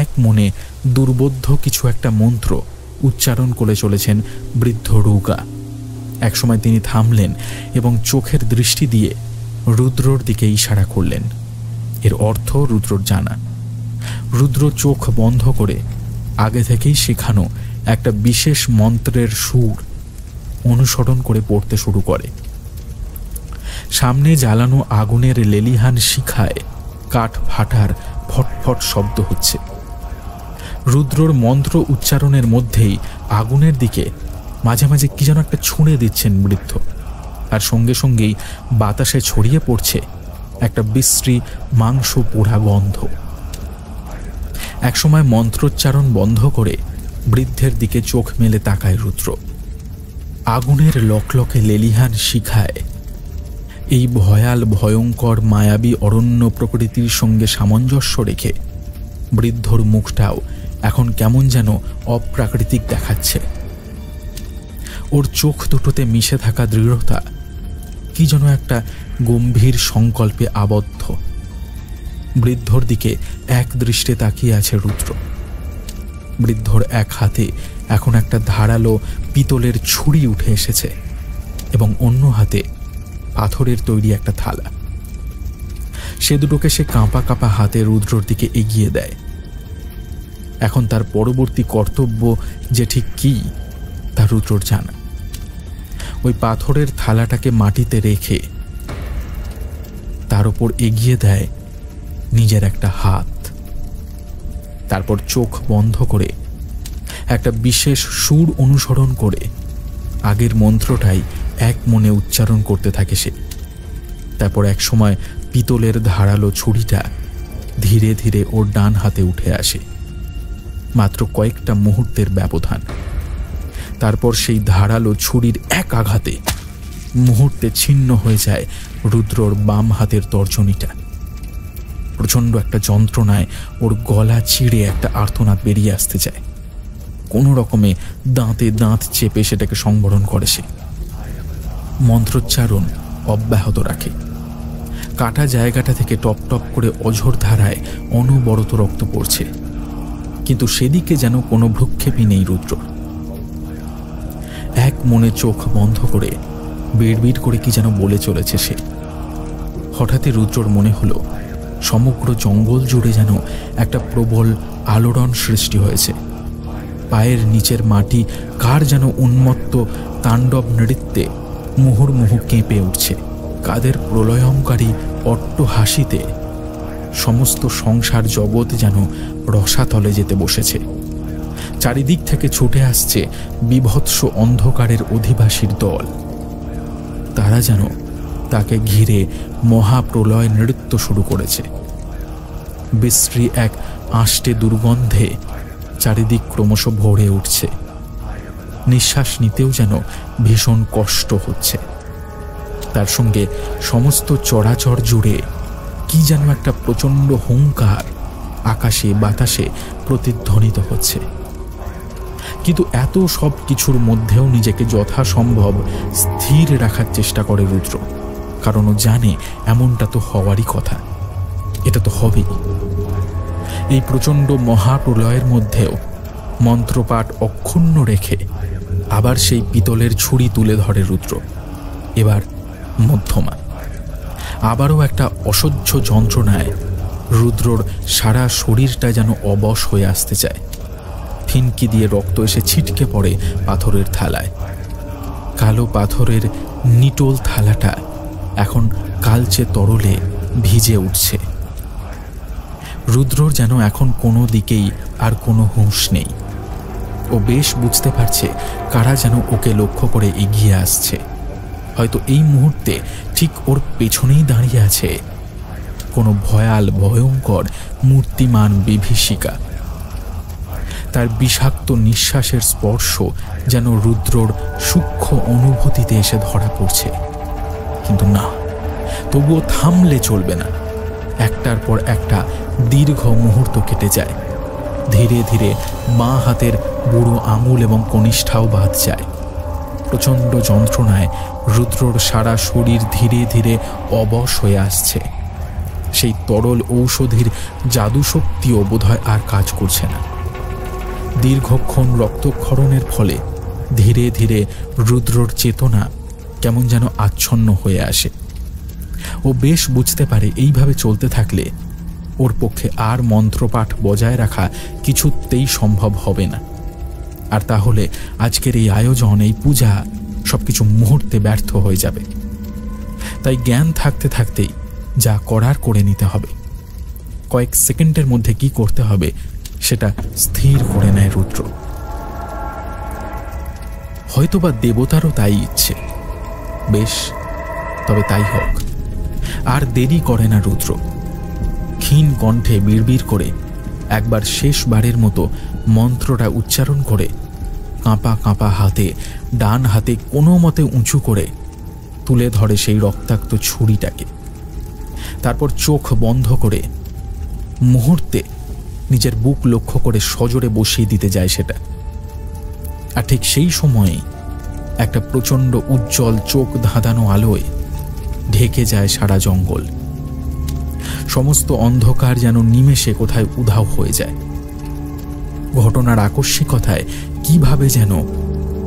এক মনে দুর্বোধ্য কিছু একটা মন্ত্র উচ্চারণ করে চলেছেন বৃদ্ধ রুগা। একসময় তিনি থামলেন এবং চোখের দৃষ্টি দিয়ে রুদ্রর দিকে ইশারা করলেন। এর অর্থ রুদ্রর জানা। রুদ্র চোখ বন্ধ করে আগে থেকেই শেখানো একটা বিশেষ মন্ত্রের সুর অনুসরণ করে পড়তে শুরু করে। সামনে জ্বালানো আগুনের লেলিহান শিখায় কাঠ ফাটার ফটফট শব্দ হচ্ছে। রুদ্রর মন্ত্র উচ্চারণের মধ্যেই আগুনের দিকে মাঝে মাঝে কি যেন একটা ছুঁড়ে দিচ্ছেন বৃদ্ধ, আর সঙ্গে সঙ্গেই বাতাসে ছড়িয়ে পড়ছে একটা বিশ্রী মাংস পোড়া গন্ধ। একসময় মন্ত্রোচ্চারণ বন্ধ করে বৃদ্ধের দিকে চোখ মেলে তাকায় রুদ্র। আগুনের লকলকে লেলিহান শিখায় এই ভয়াল ভয়ঙ্কর মায়াবী অরণ্য প্রকৃতির সঙ্গে সামঞ্জস্য রেখে বৃদ্ধর মুখটাও এখন কেমন যেন অপ্রাকৃতিক দেখাচ্ছে। ওর চোখ দুটোতে মিশে থাকা দৃঢ়তা কি যেন একটা গম্ভীর সংকল্পে আবদ্ধ। বৃদ্ধর দিকে এক দৃষ্টে তাকিয়ে আছে রুদ্র। বৃদ্ধর এক হাতে এখন একটা ধারালো পিতলের ছুরি উঠে এসেছে এবং অন্য হাতে পাথরের তৈরি একটা থালা। সে দুটোকে সে কাঁপা কাঁপা হাতে রুদ্রর দিকে এগিয়ে দেয়। এখন তার পরবর্তী কর্তব্য যে ঠিক কি তা রুদ্রর জানা। ওই পাথরের থালাটাকে মাটিতে রেখে তার উপর এগিয়ে দেয় নিজের একটা হাত। তারপর চোখ বন্ধ করে একটা বিশেষ সুর অনুসরণ করে আগের মন্ত্রটাই এক মনে উচ্চারণ করতে থাকে সে। তারপর এক সময় পিতলের ধারালো ছুরিটা ধীরে ধীরে ওর ডান হাতে উঠে আসে। মাত্র কয়েকটা মুহূর্তের ব্যবধান। তারপর সেই ধারালো ছুরির এক আঘাতে মুহূর্তে ছিন্ন হয়ে যায় রুদ্রর বাম হাতের তর্জনীটা। প্রচণ্ড একটা যন্ত্রণায় ওর গলা চিড়ে একটা আর্তনাদ বেরিয়ে আসতে যায়। কোনো রকমে দাঁতে দাঁত চেপে সেটাকে সংবরণ করে সে। মন্ত্রোচ্চারণ অব্যাহত রাখে। কাটা জায়গাটা থেকে টপ টপ করে অঝোর ধারায় অনবরত রক্ত পড়ছে, কিন্তু সেদিকে যেন কোনো ভ্রুক্ষেপই নেই রুদ্র। এক মনে চোখ বন্ধ করে বিড়বিড় করে কি যেন বলে চলেছে সে। হঠাৎই রুদ্রর মনে হলো সমগ্র জঙ্গল জুড়ে যেন একটা প্রবল আলোড়ন সৃষ্টি হয়েছে। পায়ের নিচের মাটি কার যেন উন্মত্ত তাণ্ডব নৃত্যে মুহুর্মুহু কেঁপে উঠছে। কাদের প্রলয়ঙ্কারী অট্ট হাসিতে সমস্ত সংসার জগৎ যেন রসাতলে যেতে বসেছে। চারিদিক থেকে ছুটে আসছে বিভৎস অন্ধকারের অধিবাসীর দল। তারা যেন তাকে ঘিরে মহাপ্রলয় নৃত্য শুরু করেছে। বিশ্রী এক আষ্টে দুর্গন্ধে চারিদিক ক্রমশ ভরে উঠছে। নিঃশ্বাস নিতেও যেন ভীষণ কষ্ট হচ্ছে। তার সঙ্গে সমস্ত চরাচর জুড়ে কি যেন একটা প্রচণ্ড হুঙ্কার আকাশে বাতাসে প্রতিধ্বনিত হচ্ছে। কিন্তু এত সব কিছুর মধ্যেও নিজেকে যথাসম্ভব স্থির রাখার চেষ্টা করে রুদ্র, কারণ ও জানে এমনটা তো হওয়ারই কথা, এটা তো হবেই। এই প্রচণ্ড মহাপ্রলয়ের মধ্যেও মন্ত্রপাঠ অক্ষুণ্ণ রেখে আবার সেই পিতলের ছুরি তুলে ধরে রুদ্র। এবার মধ্যমা। আবারও একটা অসহ্য যন্ত্রণায় রুদ্রর সারা শরীরটা যেন অবশ হয়ে আসতে চায়। ফিনকি দিয়ে রক্ত এসে ছিটকে পড়ে পাথরের থালায়। কালো পাথরের নিটোল থালাটা এখন কালচে তরলে ভিজে উঠছে। রুদ্রর যেন এখন কোনো দিকেই আর কোনো হুঁশ নেই। ও বেশ বুঝতে পারছে কারা যেন ওকে লক্ষ্য করে এগিয়ে আসছে। হয়তো এই মুহূর্তে ঠিক ওর পেছনেই দাঁড়িয়ে আছে কোনো ভয়াল ভয়ঙ্কর মূর্তিমান বিভীষিকা। তার বিষাক্ত নিঃশ্বাসের স্পর্শ যেন রুদ্রর সূক্ষ্ম অনুভূতিতে এসে ধরা পড়ছে। কিন্তু না, তবুও থামলে চলবে না। একটার পর একটা দীর্ঘ মুহূর্ত কেটে যায়। ধীরে ধীরে বাঁ হাতের বুড়ো আঙুল এবং কনিষ্ঠাও বাদ যায়। প্রচণ্ড যন্ত্রণায় রুদ্রর সারা শরীর ধীরে ধীরে অবশ হয়ে আসছে। সেই তরল ঔষধির জাদুশক্তিও বোধহয় আর কাজ করছে না। দীর্ঘক্ষণ রক্তক্ষরণের ফলে ধীরে ধীরে রুদ্রর চেতনা কেমন যেন আচ্ছন্ন হয়ে আসে। ও বেশ বুঝতে পারে এইভাবে চলতে থাকলে ওর পক্ষে আর মন্ত্রপাঠ বজায় রাখা কিছুতেই সম্ভব হবে না। আর তাহলে আজকের এই আয়োজন, এই পূজা সবকিছু মুহূর্তে ব্যর্থ হয়ে যাবে। তাই জ্ঞান থাকতে থাকতেই যা করার করে নিতে হবে। কয়েক সেকেন্ডের মধ্যে কি করতে হবে সেটা স্থির করে নেয় রুদ্র। হয়তোবা দেবতারও তাই ইচ্ছে। বেশ, তবে তাই হোক। আর দেরি করে না রুদ্র। ক্ষীণ কণ্ঠে বিড়বিড় করে একবার শেষবারের মতো মন্ত্রটা উচ্চারণ করে কাঁপা কাঁপা হাতে ডান হাতে কোনো মতে উঁচু করে তুলে ধরে সেই রক্তাক্ত ছুরিটাকে। তারপর চোখ বন্ধ করে মুহূর্তে নিজের বুক লক্ষ্য করে সজোরে বসিয়ে দিতে যায় সেটা। আর ঠিক সেই সময়ে একটা প্রচণ্ড উজ্জ্বল চোখ ধাঁধানো আলোয় ঢেকে যায় সারা জঙ্গল। সমস্ত অন্ধকার যেন নিমেষে কোথায় উধাও হয়ে যায়। ঘটনার আকস্মিকতায় কিভাবে যেন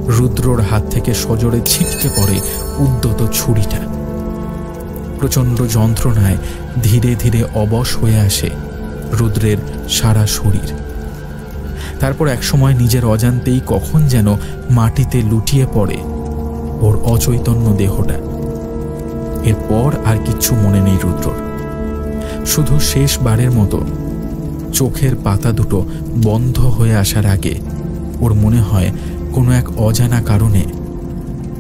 রুদ্রর হাত থেকে সজোরে ছিটকে পড়ে উদ্যত ছুরিটা। প্রচণ্ড যন্ত্রণায় ধীরে ধীরে অবশ হয়ে আসে রুদ্রের সারা শরীর। তারপর একসময় নিজের অজান্তেই কখন যেন মাটিতে লুটিয়ে পড়ে ওর অচৈতন্য দেহটা। এরপর আর কিচ্ছু মনে নেই রুদ্রর। শুধু শেষবারের মতো চোখের পাতা দুটো বন্ধ হয়ে আসার আগে ওর মনে হয় কোনো এক অজানা কারণে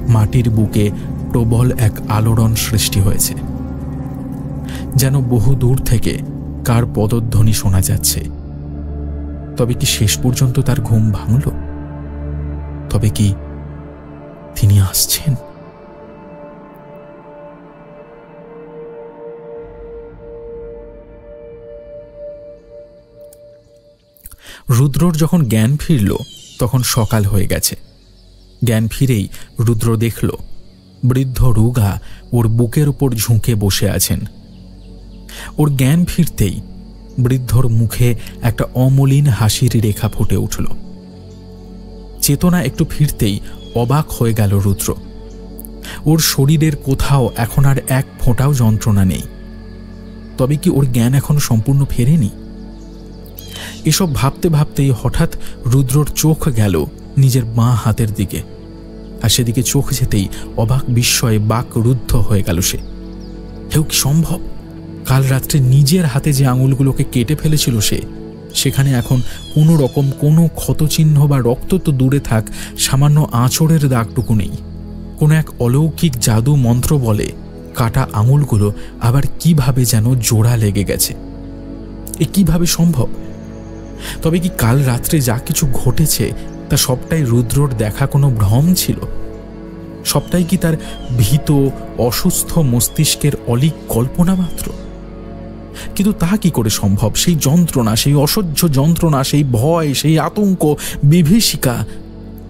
মাটির বুকে প্রবল এক আলোড়ন সৃষ্টি হয়েছে। যেন বহু দূর থেকে কার পদধ্বনি শোনা যাচ্ছে। তবে কি শেষ পর্যন্ত তার ঘুম ভাঙল? তবে কি তিনি আসছেন? রুদ্রর যখন জ্ঞান ফিরল তখন সকাল হয়ে গেছে। জ্ঞান ফিরেই রুদ্র দেখল বৃদ্ধ রুগা ওর বুকের উপর ঝুঁকে বসে আছেন। ওর জ্ঞান ফিরতেই বৃদ্ধর মুখে একটা অমলিন হাসির রেখা ফুটে উঠল। চেতনা একটু ফিরতেই অবাক হয়ে গেল রুদ্র। ওর শরীরের কোথাও এখন আর এক ফোঁটাও যন্ত্রণা নেই। তবে কি ওর জ্ঞান এখন সম্পূর্ণ ফেরেনি? এসব ভাবতে ভাবতেই হঠাৎ রুদ্রর চোখ গেল নিজের বাঁ হাতের দিকে। আর সেদিকে চোখ যেতেই অবাক বিস্ময়ে বাক রুদ্ধ হয়ে গেল সে। হেউ, কি সম্ভব? কাল রাত্রে নিজের হাতে যে আঙুলগুলোকে কেটে ফেলেছিল সে, সেখানে এখন কোনো রকম কোনো ক্ষতচিহ্ন বা রক্ত তো দূরে থাক, সামান্য আঁচড়ের দাগটুকু নেই। কোনো এক অলৌকিক জাদু মন্ত্র বলে কাটা আঙুলগুলো আবার কিভাবে যেন জোড়া লেগে গেছে। এ কিভাবে সম্ভব? তবে কি কাল রাত্রে যা কিছু ঘটেছে তা সবটাই রুদ্রর দেখা কোনো ভ্রম ছিল? সবটাই কি তার ভীত অসুস্থ মস্তিষ্কের অলীক কল্পনা মাত্র? কিন্তু তা কি করে সম্ভব? সেই যন্ত্রণা, সেই অসহ্য যন্ত্রণা, সেই ভয়, সেই আতঙ্ক, বিভীষিকা,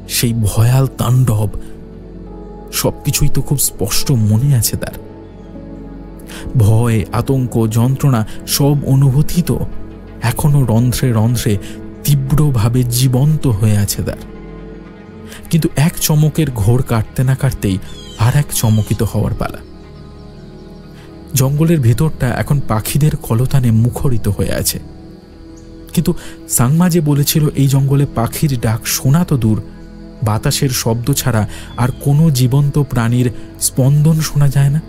সেই ভয়াল তাণ্ডব সবকিছুই তো খুব স্পষ্ট মনে আছে তার। ভয়, আতঙ্ক, যন্ত্রণা সব অনুভূতি তো এখনো রন্ধ্রে রন্ধ্রে তীব্রভাবে জীবন্ত হয়ে আছে তার। কিন্তু এক চমকের ঘোর কাটতে না কাটতেই আর এক চমকিত হওয়ার পালা। জঙ্গলের ভেতরটা এখন পাখিদের কলতানে মুখরিত হয়ে আছে। কিন্তু সাংমা যে বলেছিল এই জঙ্গলে পাখির ডাক শোনা তো দূর, বাতাসের শব্দ ছাড়া আর কোনো জীবন্ত প্রাণীর স্পন্দন শোনা যায় না।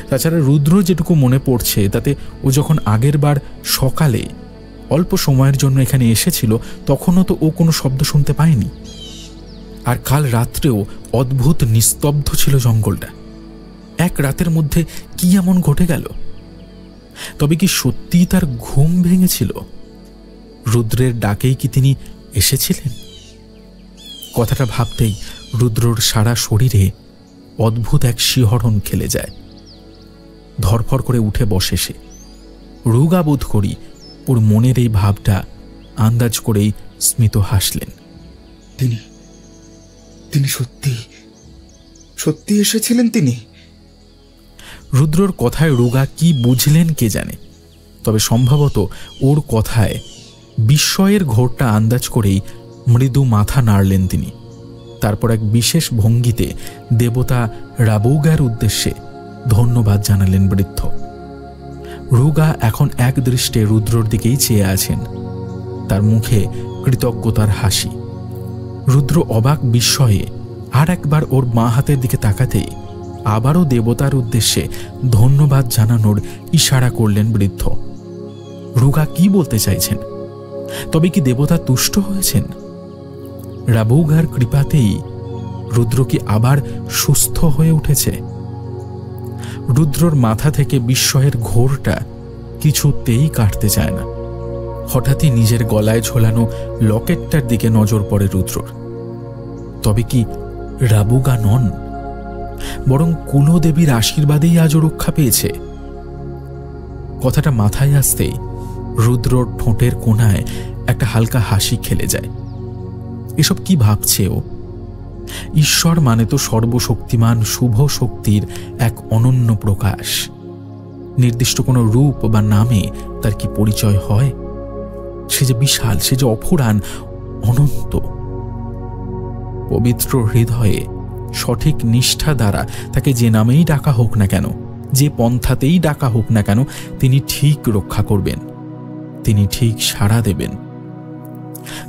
তাছাড়া রুদ্র যেটুকু মনে পড়ছে তাতে ও যখন আগের বার সকালে অল্প সময়ের জন্য এখানে এসেছিল তখনও তো ও কোনো শব্দ শুনতে পায়নি। আর কাল রাত্রেও অদ্ভুত নিস্তব্ধ ছিল জঙ্গলটা। এক রাতের মধ্যে কি এমন ঘটে গেল? তবে কি সত্যিই তার ঘুম ভেঙেছিল? রুদ্রের ডাকেই কি তিনি এসেছিলেন? কথাটা ভাবতেই রুদ্রর সারা শরীরে অদ্ভুত এক শিহরণ খেলে যায়। ধরফর করে উঠে বসে সে। রোগা বোধ করি ওর মনের এই ভাবটা আন্দাজ করেই স্মিত হাসলেন। তিনি সত্যি সত্যি এসেছিলেন তিনি? রুদ্রর কথায় রোগা কি বুঝলেন কে জানে, তবে সম্ভবত ওর কথায় বিস্ময়ের ঘোরটা আন্দাজ করেই মৃদু মাথা নাড়লেন তিনি। তারপর এক বিশেষ ভঙ্গিতে দেবতা রাবৌগার উদ্দেশ্যে ধন্যবাদ জানালেন বৃদ্ধ। রোগা এখন এক দৃষ্টে রুদ্রর দিকেই চেয়ে আছেন, তার মুখে কৃতজ্ঞতার হাসি। রুদ্র অবাক বিস্ময়ে আর একবার ওর বাঁ হাতের দিকে তাকাতেই আবারও দেবতার উদ্দেশ্যে ধন্যবাদ জানানোর ইশারা করলেন বৃদ্ধ। রোগা কি বলতে চাইছেন? তবে কি দেবতা তুষ্ট হয়েছেন? রাবৌগার কৃপাতেই রুদ্র কি আবার সুস্থ হয়ে উঠেছে? রুদ্রর মাথা থেকে বিস্ময়ের ঘোরটা কিছুতেই কাটতে চায় না। হঠাৎই নিজের গলায় ঝোলানো লকেটটার দিকে নজর পড়ে রুদ্রর। তবে কি রাবৌগা নন, বরং কুলদেবীর আশীর্বাদেই আজও রক্ষা পেয়েছে। কথাটা মাথায় আসতেই রুদ্রর ঠোঁটের কোণায় একটা হালকা হাসি খেলে যায়। এসব কি ভাবছে ও? ঈশ্বর মানে তো সর্বশক্তিমান শুভ শক্তির এক অনন্য প্রকাশ। নির্দিষ্ট কোনো রূপ বা নামে তার কি পরিচয় হয়? সে যে বিশাল, সে যে অফুরান, অনন্ত। পবিত্র হৃদয়ে সঠিক নিষ্ঠা দ্বারা তাকে যে নামেই ডাকা হোক না কেন, যে পন্থাতেই ডাকা হোক না কেন, তিনি ঠিক রক্ষা করবেন, তিনি ঠিক সাড়া দেবেন।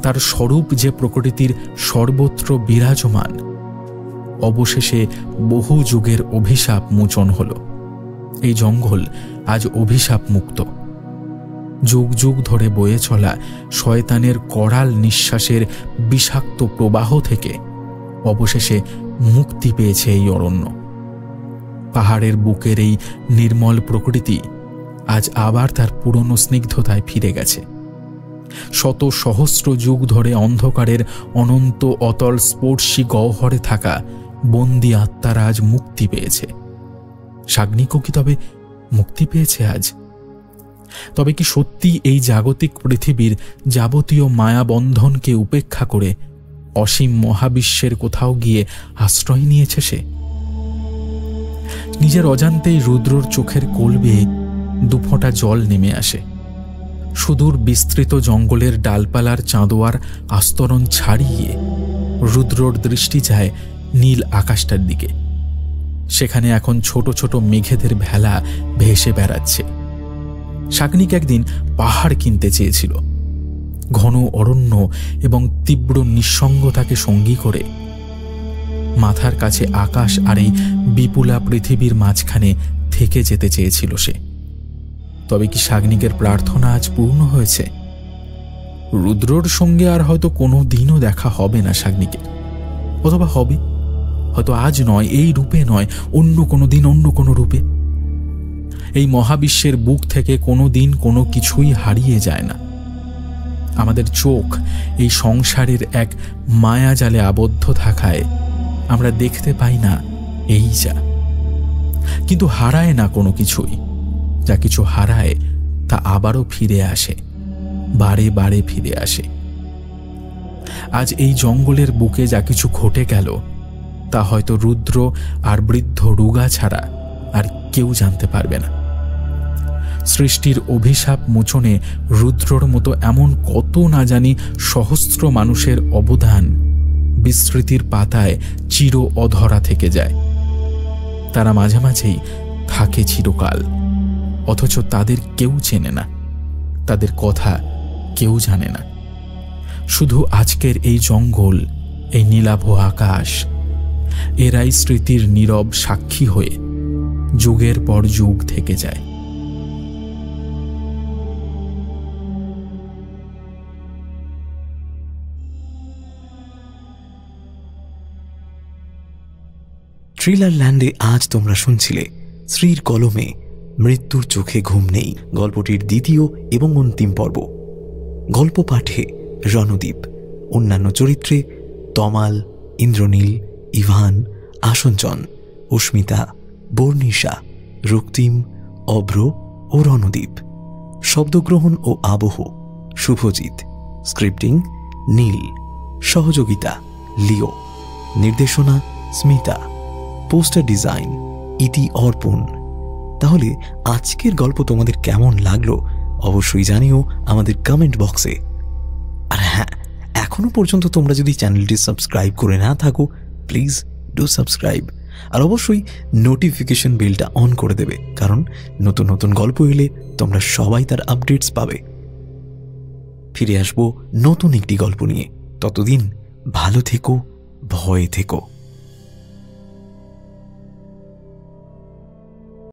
তার স্বরূপ যে প্রকৃতির সর্বত্র বিরাজমান। অবশেষে বহু যুগের অভিশাপ মোচন হল। এই জঙ্গল আজ অভিশাপ মুক্ত। যুগ যুগ ধরে বয়ে চলা শয়তানের করাল নিঃশ্বাসের বিষাক্ত প্রবাহ থেকে অবশেষে মুক্তি পেয়েছে এই অরণ্য। পাহাড়ের বুকের এই নির্মল প্রকৃতি আজ আবার তার পুরনো স্নিগ্ধতায় ফিরে গেছে। শত সহস্র যুগ ধরে অন্ধকারের অনন্ত অতল স্পর্শী গহ্বরে থাকা বন্দি আত্মারা আজ মুক্তি পেয়েছে। শাগ্নিকও কি তবে মুক্তি পেয়েছে আজ? তবে কি সত্যি এই জাগতিক পৃথিবীর যাবতীয় মায়াবন্ধনকে উপেক্ষা করে অসীম মহাবিশ্বের কোথাও গিয়ে আশ্রয় নিয়েছে সে? নিজের অজান্তেই রুদ্রর চোখের কোল বেয়ে দুফোঁটা জল নেমে আসে। সুদূর বিস্তৃত জঙ্গলের ডালপালার চাঁদোয়ার আস্তরণ ছাড়িয়ে রুদ্রর দৃষ্টি যায় নীল আকাশটার দিকে। সেখানে এখন ছোট ছোট মেঘেদের ভেলা ভেসে বেড়াচ্ছে। শাগ্নিক একদিন পাহাড় কিনতে চেয়েছিল। ঘন অরণ্য এবং তীব্র নিঃসঙ্গতাকে সঙ্গী করে মাথার কাছে আকাশ আর এই বিপুলা পৃথিবীর মাঝখানে থেকে যেতে চেয়েছিল সে। তবে কি শাগ্নিকের প্রার্থনা আজ পূর্ণ হয়েছে? রুদ্রর সঙ্গে আর হয়তো কোনো দিনও দেখা হবে না শাগ্নিকের, অথবা হবে, হয়তো আজ নয়, এই রূপে নয়, অন্য কোনো দিন অন্য কোনো রূপে। এই মহাবিশ্বের বুক থেকে কোনো দিন কোনো কিছুই হারিয়ে যায় না। আমাদের চোখ এই সংসারের এক মায়াজালে আবদ্ধ থাকায় আমরা দেখতে পাই না, এই যা। কিন্তু হারায় না কোনো কিছুই। যা কিছু হারায় তা আবারও ফিরে আসে, বারে বারে ফিরে আসে। আজ এই জঙ্গলের বুকে যা কিছু ঘটে গেল তা হয়তো রুদ্র আর বৃদ্ধ রুগা ছাড়া আর কেউ জানতে পারবে না। সৃষ্টির অভিশাপ মোচনে রুদ্রর মতো এমন কত না জানি সহস্র মানুষের অবদান বিস্মৃতির পাতায় চির অধরা থেকে যায়। তারা মাঝে মাঝেই থাকে চিরকাল, অথচ তাদের কেউ চেনে না, তাদের কথা কেউ জানে না। শুধু আজকের এই জঙ্গল, এই নীলাভ আকাশ, এরাই স্মৃতির নীরব সাক্ষী হয়ে যুগের পর যুগ থেকে যায়। থ্রিলার ল্যান্ডে আজ তোমরা শুনছিলে শ্রীর কলমে মৃত্যুর চোখে ঘুম নেই, গল্পটির দ্বিতীয় এবং অন্তিম পর্ব। গল্প পাঠে রণদীপ, অন্যান্য চরিত্রে তমাল, ইন্দ্রনীল, ইভান, আসঞ্চন, অস্মিতা, বর্ণিশা, রক্তিম, অভ্র ও রণদীপ। শব্দগ্রহণ ও আবহ শুভজিৎ। স্ক্রিপ্টিং নীল। সহযোগিতা লিও। নির্দেশনা স্মিতা। পোস্টার ডিজাইন ইতি অর্পণ। তাহলে আজকের গল্প তোমাদের কেমন লাগলো অবশ্যই জানিও আমাদের কমেন্ট বক্সে। আর হ্যাঁ, এখনো পর্যন্ত তোমরা যদি চ্যানেলটি সাবস্ক্রাইব করে না থাকো, প্লিজ ডু সাবস্ক্রাইব। আর অবশ্যই নোটিফিকেশন বেলটা অন করে দেবে, কারণ নতুন নতুন গল্প এলে তোমরা সবাই তার আপডেটস পাবে। ফিরে আসবো নতুন একটি গল্প নিয়ে। ততদিন ভালো থেকো, ভয়ে থেকো।